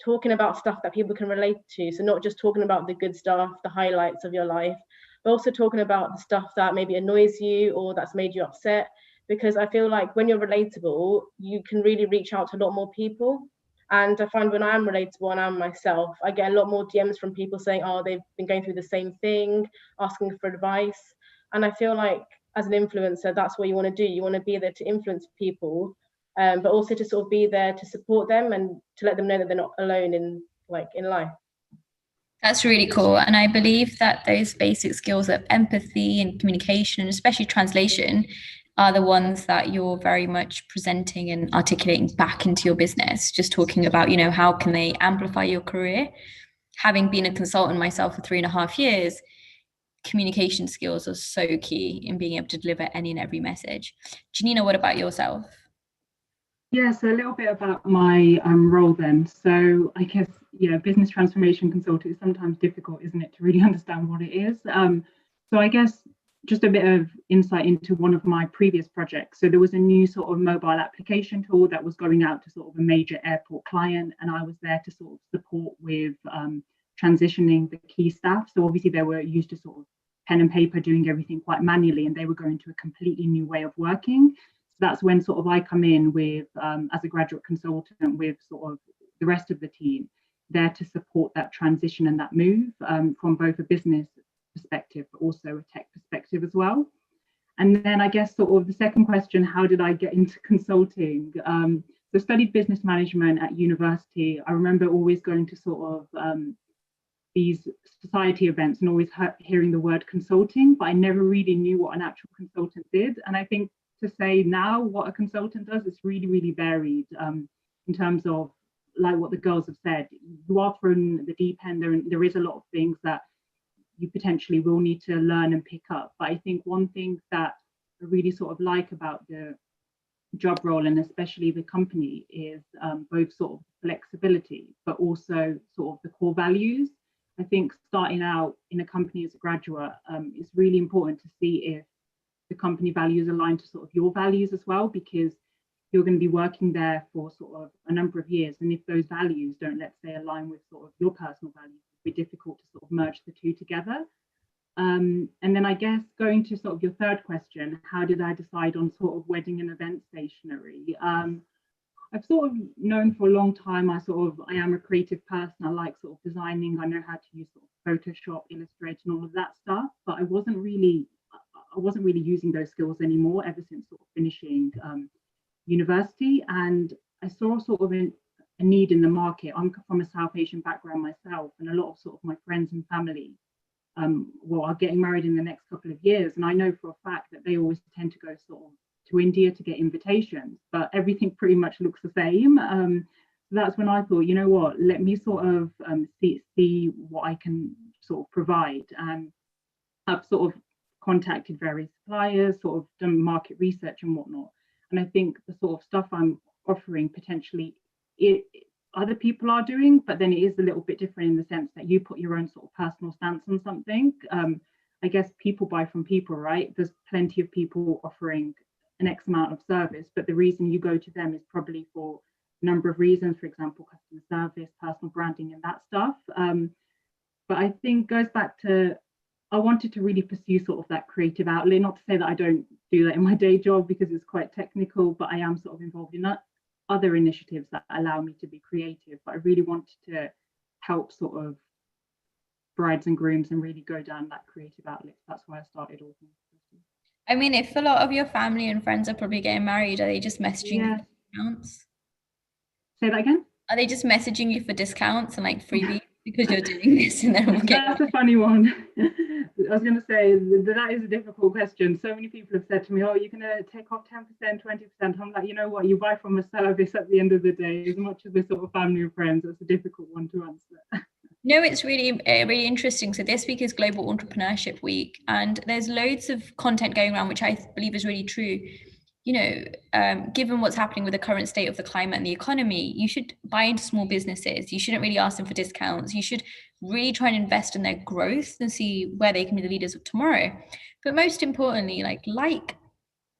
[SPEAKER 3] talking about stuff that people can relate to. So not just talking about the good stuff, the highlights of your life, but also talking about the stuff that maybe annoys you or that's made you upset. Because I feel like when you're relatable, you can really reach out to a lot more people. And I find when I am relatable and I'm myself, I get a lot more DMs from people saying, oh, they've been going through the same thing, asking for advice. And I feel like as an influencer, that's what you want to do. You want to be there to influence people, but also to sort of be there to support them and to let them know that they're not alone in life.
[SPEAKER 1] That's really cool. And I believe that those basic skills of empathy and communication, especially translation, are the ones that you're very much presenting and articulating back into your business. Just talking about, how can they amplify your career? Having been a consultant myself for 3.5 years, communication skills are so key in being able to deliver any and every message. Janina, what about yourself?
[SPEAKER 4] Yeah, so a little bit about my role then. So I guess, business transformation consultant is sometimes difficult, isn't it, to really understand what it is. So I guess just a bit of insight into one of my previous projects. So there was a new sort of mobile application tool that was going out to sort of a major airport client, and I was there to sort of support with transitioning the key staff. So obviously they were used to sort of pen and paper doing everything quite manually, and they were going to a completely new way of working. So that's when sort of I come in with, as a graduate consultant, with sort of the rest of the team there to support that transition and that move from both a business perspective, but also a tech perspective as well. And then I guess sort of the second question, how did I get into consulting? So I studied business management at university. I remember always going to sort of these society events and always hearing the word consulting, but I never really knew what an actual consultant did. And I think to say now what a consultant does is really, really varied in terms of, like what the girls have said, you are thrown the deep end. There is a lot of things that you potentially will need to learn and pick up. But I think one thing that I really sort of like about the job role, and especially the company, is both sort of flexibility, but also sort of the core values. I think starting out in a company as a graduate, it's really important to see if the company values align to sort of your values as well, because you're going to be working there for sort of a number of years. And if those values don't, let's say, align with sort of your personal values, it'll be difficult to sort of merge the two together. And then I guess going to sort of your third question, how did I decide on sort of wedding and event stationery? I've sort of known for a long time, I am a creative person. I like sort of designing. I know how to use sort of Photoshop, Illustrator, and all of that stuff, but I wasn't really using those skills anymore ever since sort of finishing university. And I saw sort of a need in the market. I'm from a South Asian background myself, and a lot of sort of my friends and family are getting married in the next couple of years. And I know for a fact that they always tend to go sort of to India to get invitations, but everything pretty much looks the same. That's when I thought, you know what, let me sort of see what I can sort of provide. And I've sort of contacted various suppliers, sort of done market research and whatnot. And I think the sort of stuff I'm offering potentially other people are doing, but then it is a little bit different in the sense that you put your own sort of personal stance on something. I guess people buy from people, right? There's plenty of people offering an X amount of service, but the reason you go to them is probably for a number of reasons, for example, customer service, personal branding, and that stuff. But I think goes back to, I wanted to really pursue sort of that creative outlet, not to say that I don't do that in my day job because it's quite technical, but I am sort of involved in other initiatives that allow me to be creative. But I really wanted to help sort of brides and grooms and really go down that creative outlet. That's why I started all things.
[SPEAKER 1] I mean, if a lot of your family and friends are probably getting married, are they just messaging you for discounts?
[SPEAKER 4] Say that again?
[SPEAKER 1] Are they just messaging you for discounts and like freebies because you're doing this? And then
[SPEAKER 4] that's a funny one. I was going to say that is a difficult question. So many people have said to me, oh, you're going to take off 10%, 20%. I'm like, you know what, you buy from a service at the end of the day. As much as we're sort of family and friends, it's a difficult one to answer.
[SPEAKER 1] No, it's really, really interesting. So this week is Global Entrepreneurship Week, and there's loads of content going around, which I believe is really true. Given what's happening with the current state of the climate and the economy, you should buy into small businesses. You shouldn't really ask them for discounts. You should really try and invest in their growth and see where they can be the leaders of tomorrow. But most importantly, like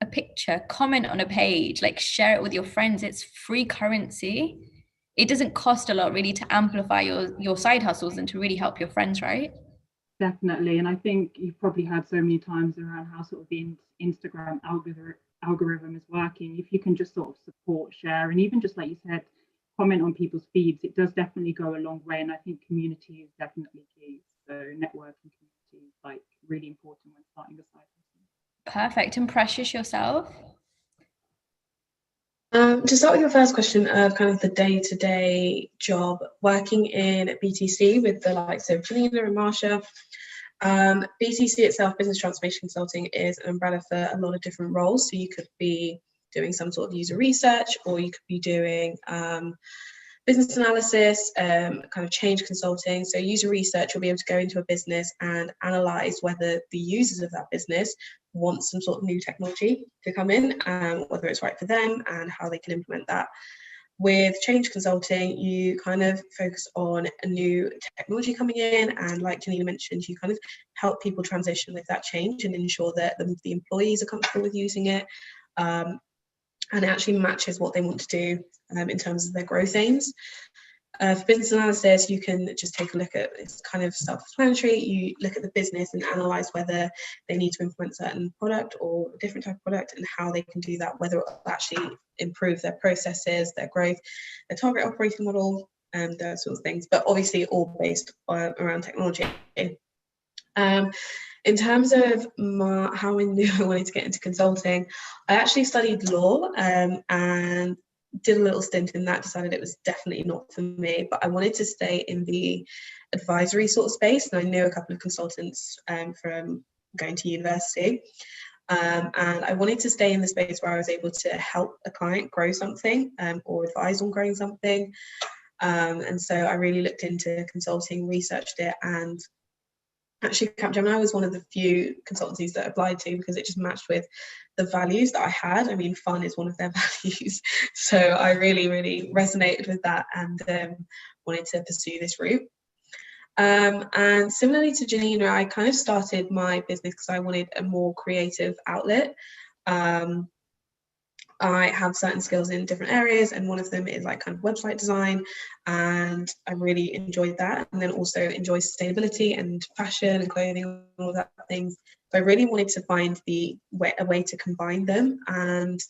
[SPEAKER 1] a picture, comment on a page, like share it with your friends. It's free currency. It doesn't cost a lot really to amplify your side hustles and to really help your friends, right?
[SPEAKER 4] Definitely. And I think you've probably heard so many times around how sort of the Instagram algorithm is working. If you can just sort of support, share, and even just like you said, comment on people's feeds, it does definitely go a long way. And I think community is definitely key. So networking community is like really important when starting a side hustle.
[SPEAKER 1] Perfect. And Precious, yourself?
[SPEAKER 6] To start with your first question of kind of the day-to-day job, working in BTC with the likes of Janina and Marsha. BTC itself, Business Transformation Consulting, is an umbrella for a lot of different roles. So you could be doing some sort of user research, or you could be doing business analysis, kind of change consulting. So user research, you'll be able to go into a business and analyze whether the users of that business want some sort of new technology to come in, whether it's right for them and how they can implement that. With change consulting, you kind of focus on a new technology coming in, and like Janina mentioned, you kind of help people transition with that change and ensure that the employees are comfortable with using it, and it actually matches what they want to do in terms of their growth aims. For business analysis, you can just take a look at, it's kind of self-explanatory. You look at the business and analyze whether they need to implement a certain product or a different type of product, and how they can do that, whether it will actually improve their processes, their growth, their target operating model, and those sorts of things, but obviously all based around technology. In terms of how I knew I wanted to get into consulting, I actually studied law and did a little stint in that, decided it was definitely not for me, but I wanted to stay in the advisory sort of space. And I knew a couple of consultants from going to university. And I wanted to stay in the space where I was able to help a client grow something or advise on growing something. And so I really looked into consulting, researched it, and actually Capgemini was one of the few consultancies that I applied to because it just matched with the values that I had. I mean, fun is one of their values. So I really, really resonated with that, and wanted to pursue this route. And similarly to Janina, I kind of started my business because I wanted a more creative outlet. I have certain skills in different areas, and one of them is like kind of website design, and I really enjoyed that, and then also enjoy sustainability and fashion and clothing and all that things. So I really wanted to find a way to combine them. And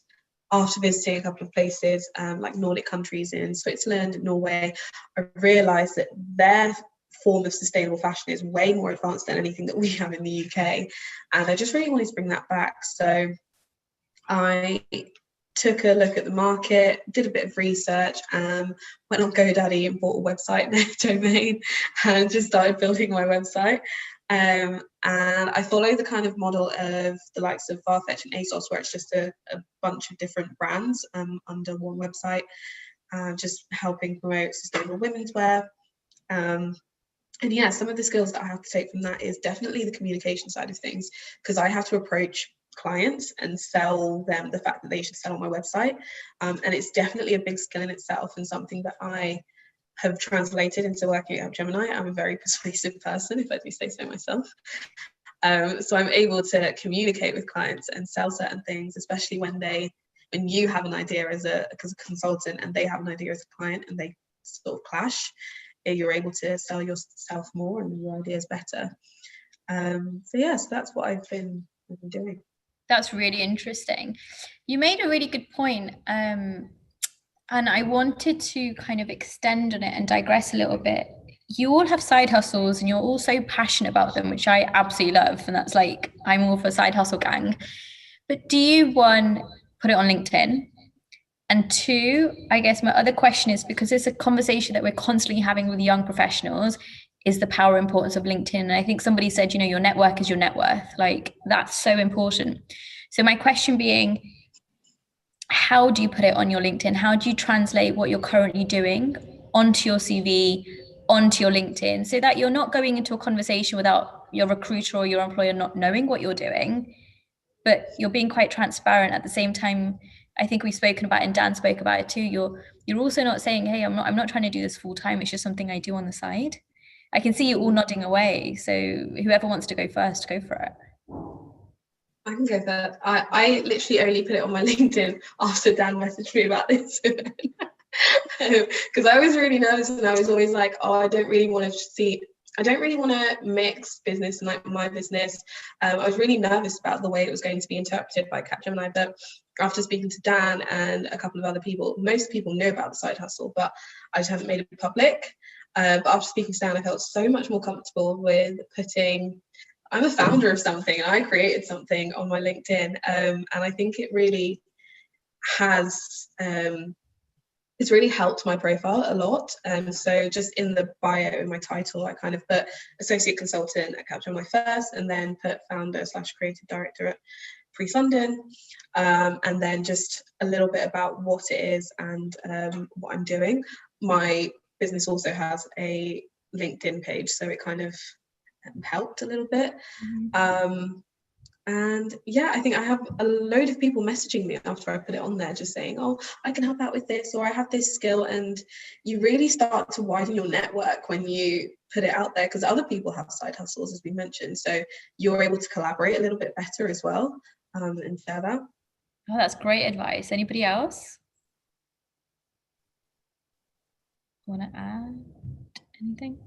[SPEAKER 6] after visiting a couple of places like Nordic countries in Switzerland, Norway, I realised that their form of sustainable fashion is way more advanced than anything that we have in the UK, and I just really wanted to bring that back. So I took a look at the market, did a bit of research, went on GoDaddy and bought a website domain and just started building my website. And I follow the kind of model of the likes of Farfetch and ASOS, where it's just a bunch of different brands under one website, just helping promote sustainable women's wear. And yeah, some of the skills that I have to take from that is definitely the communication side of things, because I have to approach clients and sell them the fact that they should sell on my website, and it's definitely a big skill in itself, and something that I have translated into working at Capgemini. I'm a very persuasive person, if I do say so myself, so I'm able to communicate with clients and sell certain things, especially when you have an idea as a consultant and they have an idea as a client and they sort of clash. You're able to sell yourself more and your ideas better. So that's what I've been doing.
[SPEAKER 1] That's really interesting. You made a really good point, and I wanted to kind of extend on it and digress a little bit. You all have side hustles and you're all so passionate about them, which I absolutely love. And that's like, I'm all for side hustle gang. But do you, one, put it on LinkedIn? And two, I guess my other question is, because it's a conversation that we're constantly having with young professionals, is the power and importance of LinkedIn. And I think somebody said, your network is your net worth. Like, that's so important. So my question being, how do you put it on your LinkedIn? How do you translate what you're currently doing onto your CV, onto your LinkedIn, so that you're not going into a conversation without your recruiter or your employer not knowing what you're doing, but you're being quite transparent at the same time? I think we've spoken about it, and Dan spoke about it too. You're also not saying, hey, I'm not trying to do this full time. It's just something I do on the side. I can see you all nodding away. So whoever wants to go first, go for it.
[SPEAKER 6] I can go first. I literally only put it on my LinkedIn after Dan messaged me about this. Because I was really nervous, and I was always like, I don't really want to mix business and like my business. I was really nervous about the way it was going to be interpreted by Capgemini, but after speaking to Dan and a couple of other people, most people know about the side hustle, but I just haven't made it public. But after speaking to Dan, I felt so much more comfortable with putting, I'm a founder of something and I created something on my LinkedIn. And I think it really has it's really helped my profile a lot. So just in the bio, in my title, I kind of put associate consultant at Capgemini first, and then put founder/creative director at Priest London, and then just a little bit about what it is and what I'm doing. My business also has a LinkedIn page, so it kind of helped a little bit. And yeah, I think I have a load of people messaging me after I put it on there, just saying, oh, I can help out with this, or I have this skill. And you really start to widen your network when you put it out there, because other people have side hustles, as we mentioned. So you're able to collaborate a little bit better as well, and share that.
[SPEAKER 1] Oh, that's great advice. Anybody else want to add anything?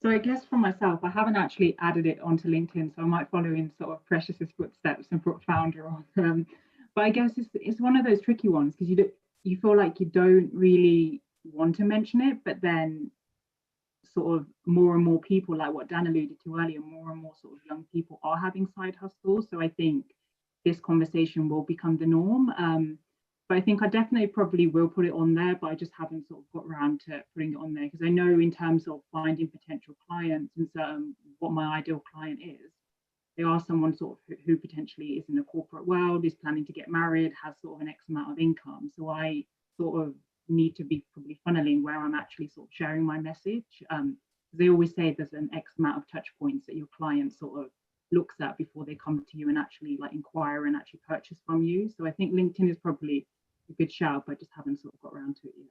[SPEAKER 4] So I guess for myself, I haven't actually added it onto LinkedIn, so I might follow in sort of Precious's footsteps and put founder on. But I guess it's one of those tricky ones, because you feel like you don't really want to mention it, but then sort of more and more people, like what Dan alluded to earlier, more and more sort of young people are having side hustles. So I think this conversation will become the norm. But I think I definitely probably will put it on there, but I just haven't sort of got around to putting it on there, because I know in terms of finding potential clients and what my ideal client is, they are someone sort of who potentially is in the corporate world, is planning to get married, has sort of an X amount of income. So I sort of need to be probably funneling where I'm actually sort of sharing my message. They always say there's an X amount of touch points that your client sort of looks at before they come to you and actually like inquire and actually purchase from you. So I think LinkedIn is probably a good shout, but I just haven't sort of got around to it yet.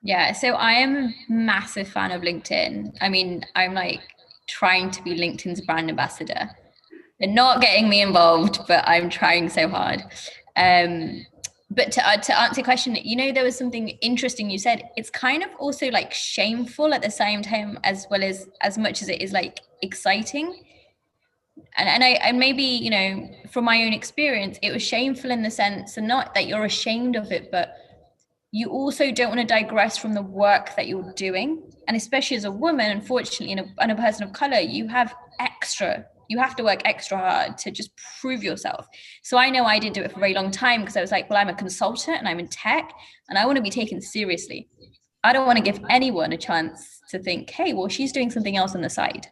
[SPEAKER 1] Yeah, so I am a massive fan of LinkedIn. I mean, I'm like trying to be LinkedIn's brand ambassador. They're not getting me involved, but I'm trying so hard. But to answer your question, you know, there was something interesting you said. It's kind of also like shameful at the same time, as well as much as it is like exciting. And maybe, you know, from my own experience, it was shameful in the sense, and not that you're ashamed of it, but you also don't want to digress from the work that you're doing. And especially as a woman, unfortunately, and a person of color, you have to work extra hard to just prove yourself. So I know I didn't do it for a very long time, because I was like, well, I'm a consultant and I'm in tech and I want to be taken seriously. I don't want to give anyone a chance to think, hey, well, she's doing something else on the side.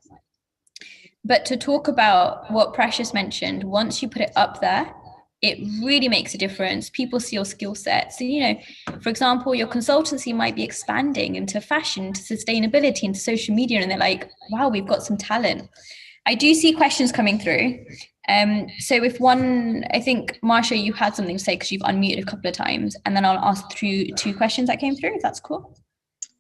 [SPEAKER 1] But to talk about what Precious mentioned, once you put it up there, it really makes a difference. People see your skill set. So, you know, for example, your consultancy might be expanding into fashion, into sustainability, into social media, and they're like, wow, we've got some talent. I do see questions coming through. So if one, I think, Marsha, you had something to say because you've unmuted a couple of times, and then I'll ask through 2 questions that came through, if that's cool.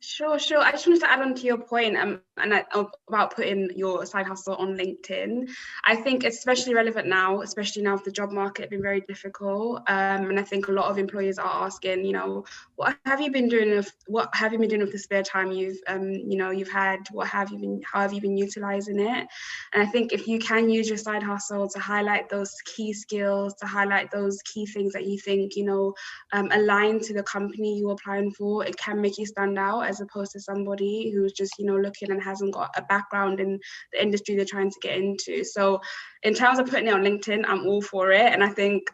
[SPEAKER 5] Sure. I just wanted to add on to your point about putting your side hustle on LinkedIn. I think it's especially relevant now, especially now with the job market being very difficult. And I think a lot of employers are asking, you know, what have you been doing with the spare time you've had? How have you been utilizing it? And I think if you can use your side hustle to highlight those key skills, to highlight those key things that you think, you know, align to the company you're applying for, it can make you stand out, as opposed to somebody who's just, you know, looking and hasn't got a background in the industry they're trying to get into. So in terms of putting it on LinkedIn, I'm all for it. And I think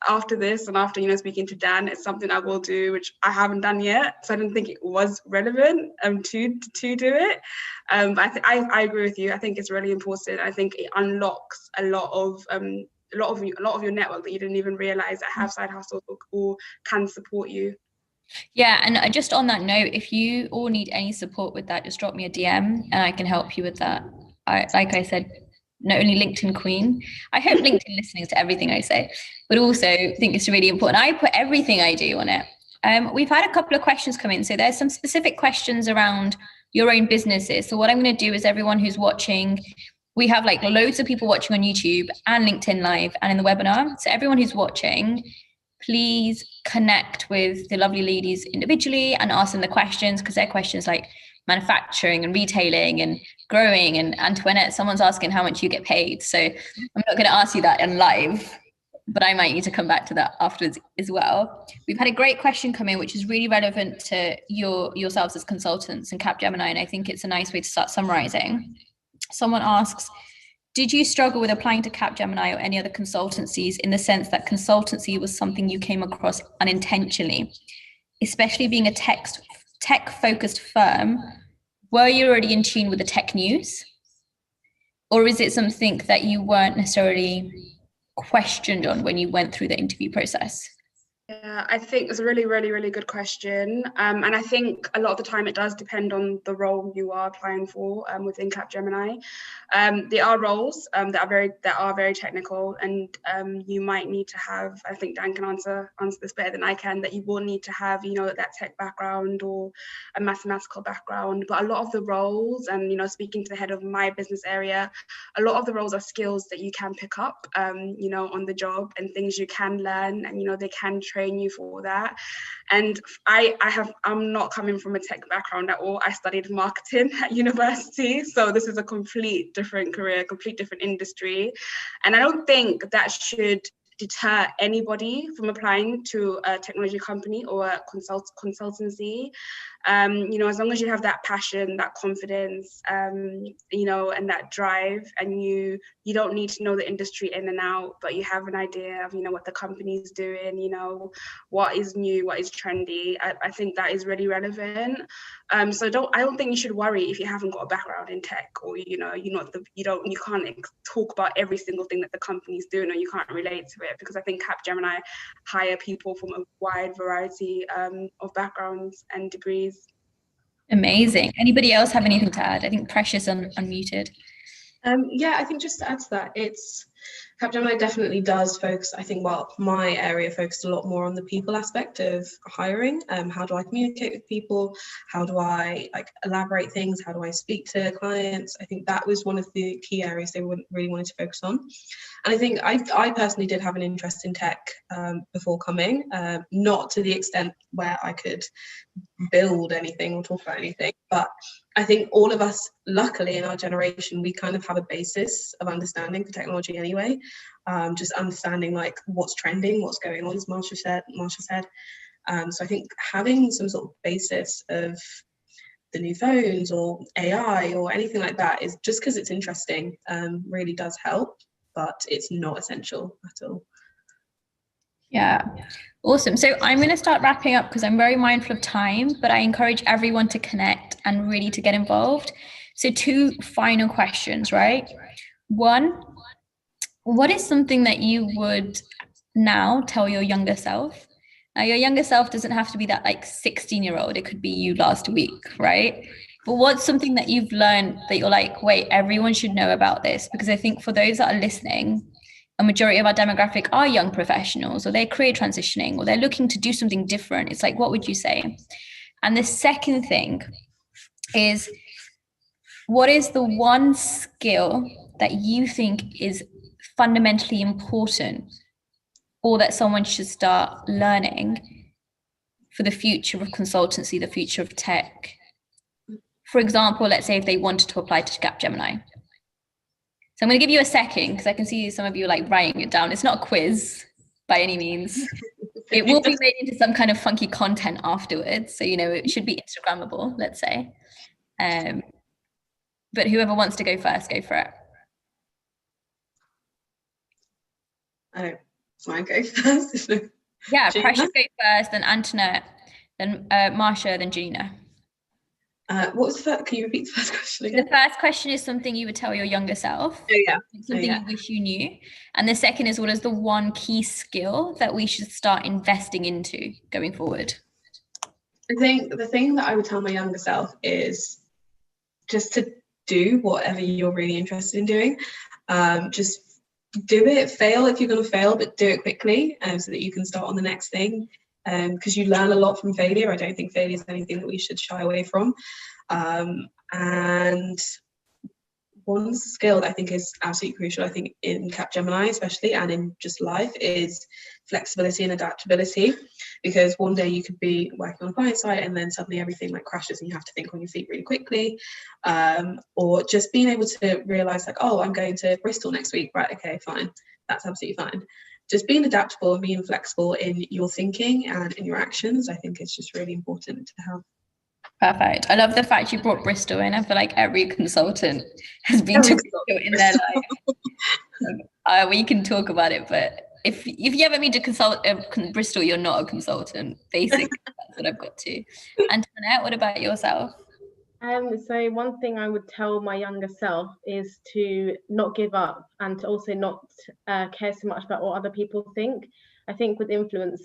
[SPEAKER 5] after this and after, you know, speaking to Dan, it's something I will do, which I haven't done yet. So I didn't think it was relevant to do it. But I agree with you. I think it's really important. I think it unlocks a lot of your network that you didn't even realize that have side hustles or can support you.
[SPEAKER 1] Yeah, and just on that note, if you all need any support with that, just drop me a DM and I can help you with that. Like I said, not only LinkedIn Queen, I hope LinkedIn listening to everything I say, but also think it's really important. I put everything I do on it. We've had a couple of questions come in. So there's some specific questions around your own businesses. So what I'm going to do is, everyone who's watching, we have like loads of people watching on YouTube and LinkedIn Live and in the webinar. So everyone who's watching, please connect with the lovely ladies individually and ask them the questions, because they're questions like manufacturing and retailing and growing. And Antoinette, someone's asking how much you get paid. So I'm not going to ask you that in live, but I might need to come back to that afterwards as well. We've had a great question come in, which is really relevant to yourselves as consultants and Capgemini. And I think it's a nice way to start summarizing. Someone asks, did you struggle with applying to Capgemini or any other consultancies in the sense that consultancy was something you came across unintentionally, especially being a tech-focused firm? Were you already in tune with the tech news? Or is it something that you weren't necessarily questioned on when you went through the interview process?
[SPEAKER 5] Yeah, I think it's a really, really, really good question. And I think a lot of the time it does depend on the role you are applying for within Capgemini. There are roles that are very technical, and you might need to have, I think Dan can answer this better than I can, that you will need to have, that tech background or a mathematical background. But a lot of the roles, and speaking to the head of my business area, a lot of the roles are skills that you can pick up, on the job, and things you can learn, and they can train you for that. And I'm not coming from a tech background at all. I studied marketing at university, so this is a complete different career, complete different industry, and I don't think that should deter anybody from applying to a technology company or a consultancy. As long as you have that passion, that confidence, and that drive, and you don't need to know the industry in and out, but you have an idea of, what the company's doing, what is new, what is trendy. I think that is really relevant. So I don't think you should worry if you haven't got a background in tech, or, you can't talk about every single thing that the company's doing, or you can't relate to it, because I think Capgemini hire people from a wide variety of backgrounds and degrees.
[SPEAKER 1] Amazing. Anybody else have anything to add? I think Precious unmuted.
[SPEAKER 6] Yeah, I think just to add to that, Capgemini definitely does focus, I think, my area focused a lot more on the people aspect of hiring. How do I communicate with people? How do I elaborate things? How do I speak to clients? I think that was one of the key areas they really wanted to focus on. And I think I personally did have an interest in tech before coming, not to the extent where I could build anything or talk about anything, but I think all of us, luckily in our generation, we kind of have a basis of understanding for technology anyway, just understanding what's trending, what's going on, as Marsha said. So I think having some sort of basis of the new phones or AI or anything like that is just because it's interesting, really does help, but it's not essential at all.
[SPEAKER 1] Yeah, awesome. So I'm going to start wrapping up because I'm very mindful of time, but I encourage everyone to connect and really to get involved. So 2 final questions, right? 1, what is something that you would now tell your younger self? Now, your younger self doesn't have to be that 16-year-old. It could be you last week, right? But what's something that you've learned that you're wait, everyone should know about this? Because I think for those that are listening, a majority of our demographic are young professionals, or they're career transitioning, or they're looking to do something different. It's what would you say? And the second thing is, what is the one skill that you think is fundamentally important, or that someone should start learning for the future of consultancy, the future of tech? For example, let's say if they wanted to apply to Capgemini. So I'm going to give you a second because I can see some of you writing it down. It's not a quiz by any means. It will be made into some kind of funky content afterwards. So, it should be Instagrammable, let's say. But whoever wants to go first, go for it.
[SPEAKER 6] So I go first.
[SPEAKER 1] Yeah, Precious go first, then Antoinette, then Marsha, then Gina.
[SPEAKER 6] What was the first? Can you repeat the first question again?
[SPEAKER 1] The first question is something you would tell your younger self.
[SPEAKER 6] Oh, yeah.
[SPEAKER 1] Something you wish you knew. And the second is, what is the one key skill that we should start investing into going forward?
[SPEAKER 6] I think the thing that I would tell my younger self is just to do whatever you're really interested in doing. Just do it, fail if you're going to fail, but do it quickly so that you can start on the next thing. Because you learn a lot from failure. I don't think failure is anything that we should shy away from. And one skill that I think is absolutely crucial, I think in Capgemini especially, and in just life, is flexibility and adaptability. Because one day you could be working on a client site and then suddenly everything crashes and you have to think on your feet really quickly. Or just being able to realize oh, I'm going to Bristol next week. Right, okay, fine. That's absolutely fine. Just being adaptable and being flexible in your thinking and in your actions, I think is just really important to have.
[SPEAKER 1] Perfect. I love the fact you brought Bristol in. I feel like every consultant has been to Bristol in their life. We can talk about it, but if you haven't been to Bristol, you're not a consultant. Basically, that's what I've got to. Antoinette, what about yourself?
[SPEAKER 3] So one thing I would tell my younger self is to not give up and to also not care so much about what other people think. I think with being an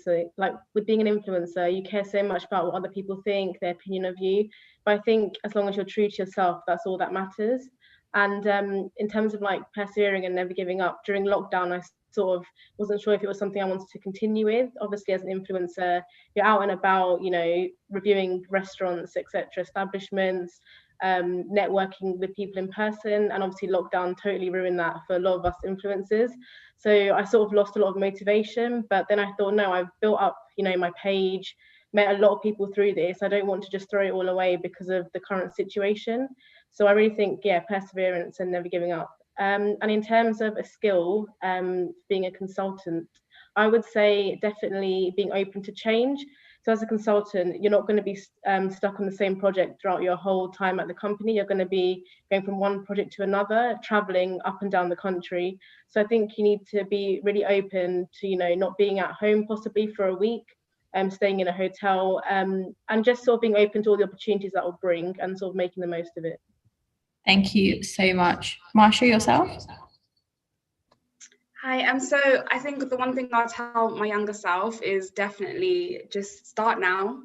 [SPEAKER 3] influencer, you care so much about what other people think, their opinion of you. But I think as long as you're true to yourself, that's all that matters. And in terms of like persevering and never giving up, during lockdown, I sort of wasn't sure if it was something I wanted to continue with. Obviously, as an influencer, you're out and about, reviewing restaurants, etc., establishments, networking with people in person, and obviously lockdown totally ruined that for a lot of us influencers. So I sort of lost a lot of motivation, but then I thought, no, I've built up, my page, met a lot of people through this. I don't want to just throw it all away because of the current situation. So I really think, perseverance and never giving up. And in terms of a skill, being a consultant, I would say definitely being open to change. So as a consultant, you're not going to be stuck on the same project throughout your whole time at the company. You're going to be going from one project to another, traveling up and down the country. So I think you need to be really open to, not being at home possibly for a week, staying in a hotel, and just sort of being open to all the opportunities that will bring and sort of making the most of it.
[SPEAKER 1] Thank you so much. Marsha, yourself?
[SPEAKER 5] Hi, so I think the one thing I'll tell my younger self is definitely just start now.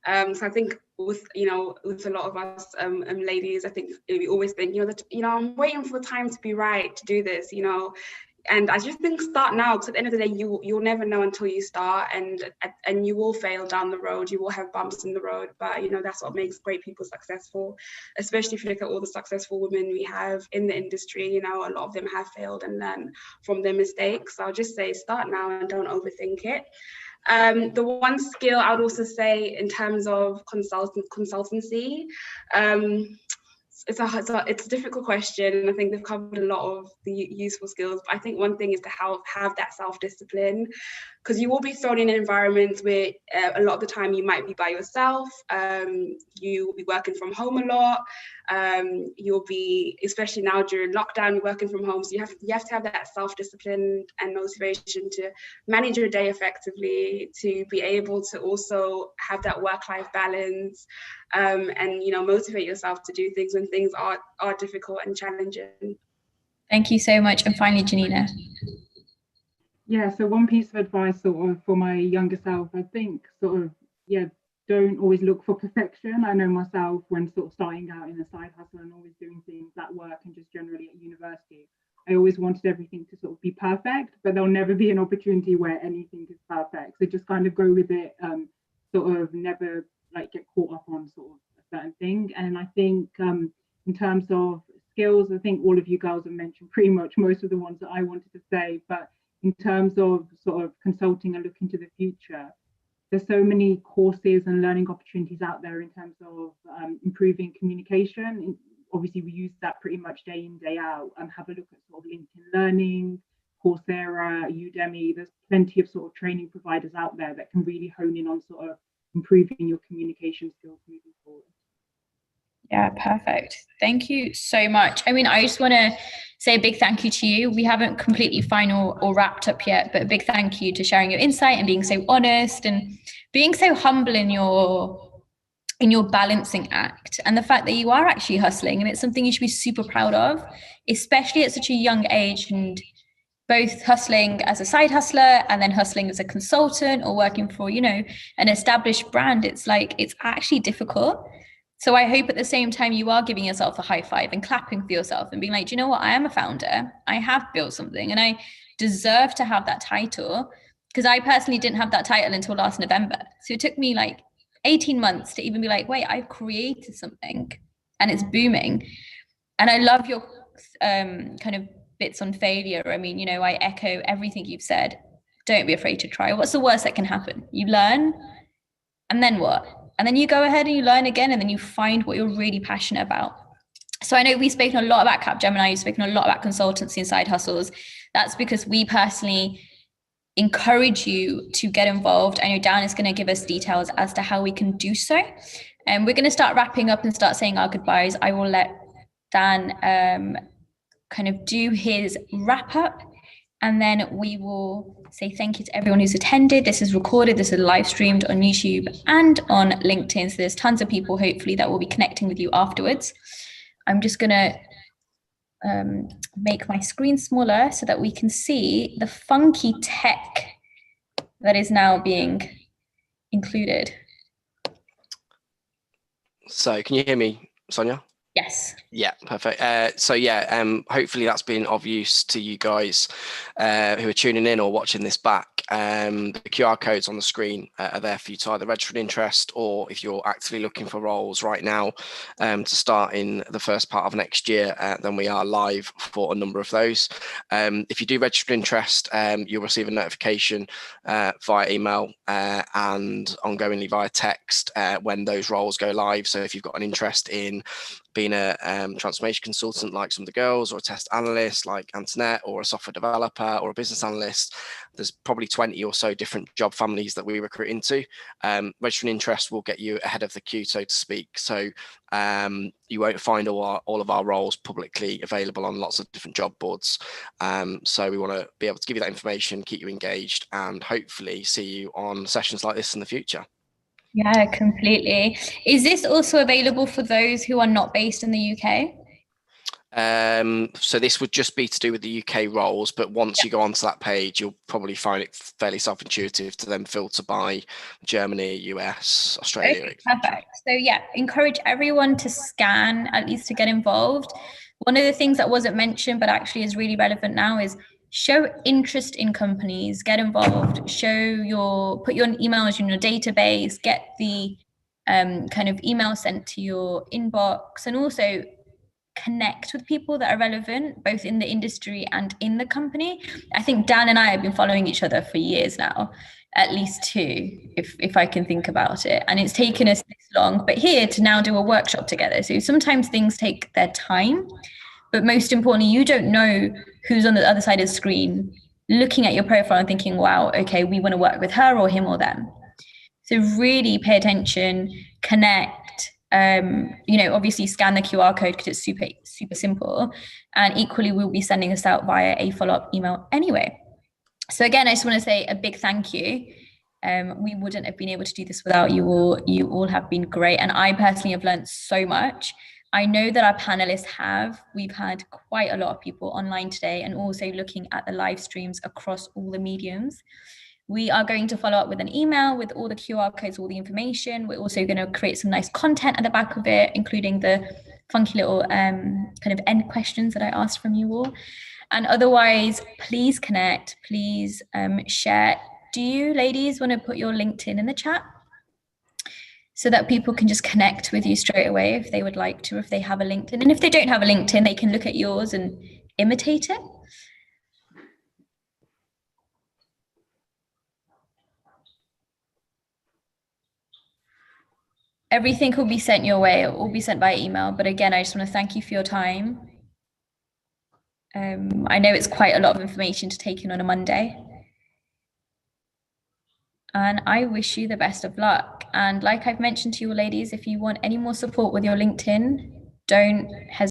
[SPEAKER 5] So I think with a lot of us ladies, I think we always think, I'm waiting for the time to be right to do this, And I just think start now, because at the end of the day, you'll never know until you start, and you will fail down the road. You will have bumps in the road, but that's what makes great people successful. Especially if you look at all the successful women we have in the industry, a lot of them have failed and learn from their mistakes. So I'll just say start now and don't overthink it. The one skill I would also say in terms of consultancy. It's a difficult question. I think they've covered a lot of the useful skills, but I think one thing is to have that self-discipline, because you will be thrown in environments where a lot of the time you might be by yourself. You will be working from home a lot. You'll be, especially now during lockdown, you're working from home. So you have to have that self-discipline and motivation to manage your day effectively, to be able to also have that work-life balance, and motivate yourself to do things when things are difficult and challenging.
[SPEAKER 1] Thank you so much. And finally, Janina.
[SPEAKER 4] Yeah, so one piece of advice sort of for my younger self, I think don't always look for perfection. I know myself when sort of starting out in a side hustle and always doing things at work and just generally at university, I always wanted everything to sort of be perfect, but there'll never be an opportunity where anything is perfect. So just kind of go with it, sort of never get caught up on sort of a certain thing. And I think in terms of skills, I think all of you girls have mentioned pretty much most of the ones that I wanted to say, but in terms of sort of consulting and looking to the future, there's so many courses and learning opportunities out there in terms of improving communication. Obviously, we use that pretty much day in, day out. Have a look at sort of LinkedIn Learning, Coursera, Udemy. There's plenty of sort of training providers out there that can really hone in on sort of improving your communication skills moving forward.
[SPEAKER 1] Yeah, perfect. Thank you so much. I mean, I just want to say a big thank you to you. We haven't completely final or wrapped up yet, but a big thank you to sharing your insight and being so honest and being so humble in your balancing act, and the fact that you are actually hustling, and it's something you should be super proud of, especially at such a young age, and both hustling as a side hustler and then hustling as a consultant or working for, an established brand. It's actually difficult. So I hope at the same time you are giving yourself a high five and clapping for yourself and being like, do you know what? I am a founder. I have built something and I deserve to have that title, because I personally didn't have that title until last November. So it took me 18 months to even be like, wait, I've created something and it's booming. And I love your kind of bits on failure. I mean, I echo everything you've said. Don't be afraid to try. What's the worst that can happen? You learn, and then what? And then you go ahead and you learn again, and then you find what you're really passionate about. So I know we've spoken a lot about Capgemini, you've spoken a lot about consultancy and side hustles. That's because we personally encourage you to get involved. I know Dan is going to give us details as to how we can do so. And we're going to start wrapping up and start saying our goodbyes. I will let Dan kind of do his wrap up, and then we will say thank you to everyone who's attended. This is recorded, this is live streamed on YouTube and on LinkedIn. So there's tons of people hopefully that will be connecting with you afterwards. I'm just going to make my screen smaller so that we can see the funky tech that is now being included. So
[SPEAKER 2] can you hear me, Sonia?
[SPEAKER 1] Yes.
[SPEAKER 2] Yeah, perfect. So yeah, hopefully that's been of use to you guys who are tuning in or watching this back. The QR codes on the screen are there for you to either register an interest, or if you're actively looking for roles right now to start in the first part of next year, then we are live for a number of those. If you do register an interest, you'll receive a notification via email and ongoingly via text when those roles go live. So if you've got an interest in being a transformation consultant like some of the girls, or a test analyst like Antoinette, or a software developer, or a business analyst, there's probably 20 or so different job families that we recruit into. Registering interest will get you ahead of the queue, so to speak. So you won't find all of our roles publicly available on lots of different job boards. So we want to be able to give you that information, keep you engaged, and hopefully see you on sessions like this in the future.
[SPEAKER 1] Yeah, completely. Is this also available for those who are not based in the UK?
[SPEAKER 2] So this would just be to do with the UK roles, but once you go onto that page, you'll probably find it fairly self-intuitive to then filter by Germany, US, Australia.
[SPEAKER 1] Okay, perfect. So yeah, encourage everyone to scan, at least to get involved. One of the things that wasn't mentioned, but actually is really relevant now, is show interest in companies, get involved, put your emails in your database, get the kind of email sent to your inbox, and also connect with people that are relevant, both in the industry and in the company. I think Dan and I have been following each other for years now, at least two, if I can think about it. And it's taken us this long, but here to now do a workshop together. So sometimes things take their time, but most importantly, you don't know who's on the other side of the screen looking at your profile and thinking, wow, okay, we want to work with her or him or them. So really pay attention, connect, obviously scan the QR code because it's super, super simple. And equally, we'll be sending this out via a follow-up email anyway. So again, I just want to say a big thank you. We wouldn't have been able to do this without you all. You all have been great. And I personally have learned so much. I know that our panelists have. We've had quite a lot of people online today, and also looking at the live streams across all the mediums. We are going to follow up with an email with all the QR codes, all the information. We're also going to create some nice content at the back of it, including the funky little kind of end questions that I asked from you all. And otherwise, please connect, please share. Do you ladies want to put your LinkedIn in the chat so that people can just connect with you straight away if they would like to, if they have a LinkedIn? And if they don't have a LinkedIn, they can look at yours and imitate it. Everything will be sent your way. It will be sent by email. But again, I just want to thank you for your time. I know it's quite a lot of information to take in on a Monday. And I wish you the best of luck. And like I've mentioned to you ladies, if you want any more support with your LinkedIn, don't hesitate.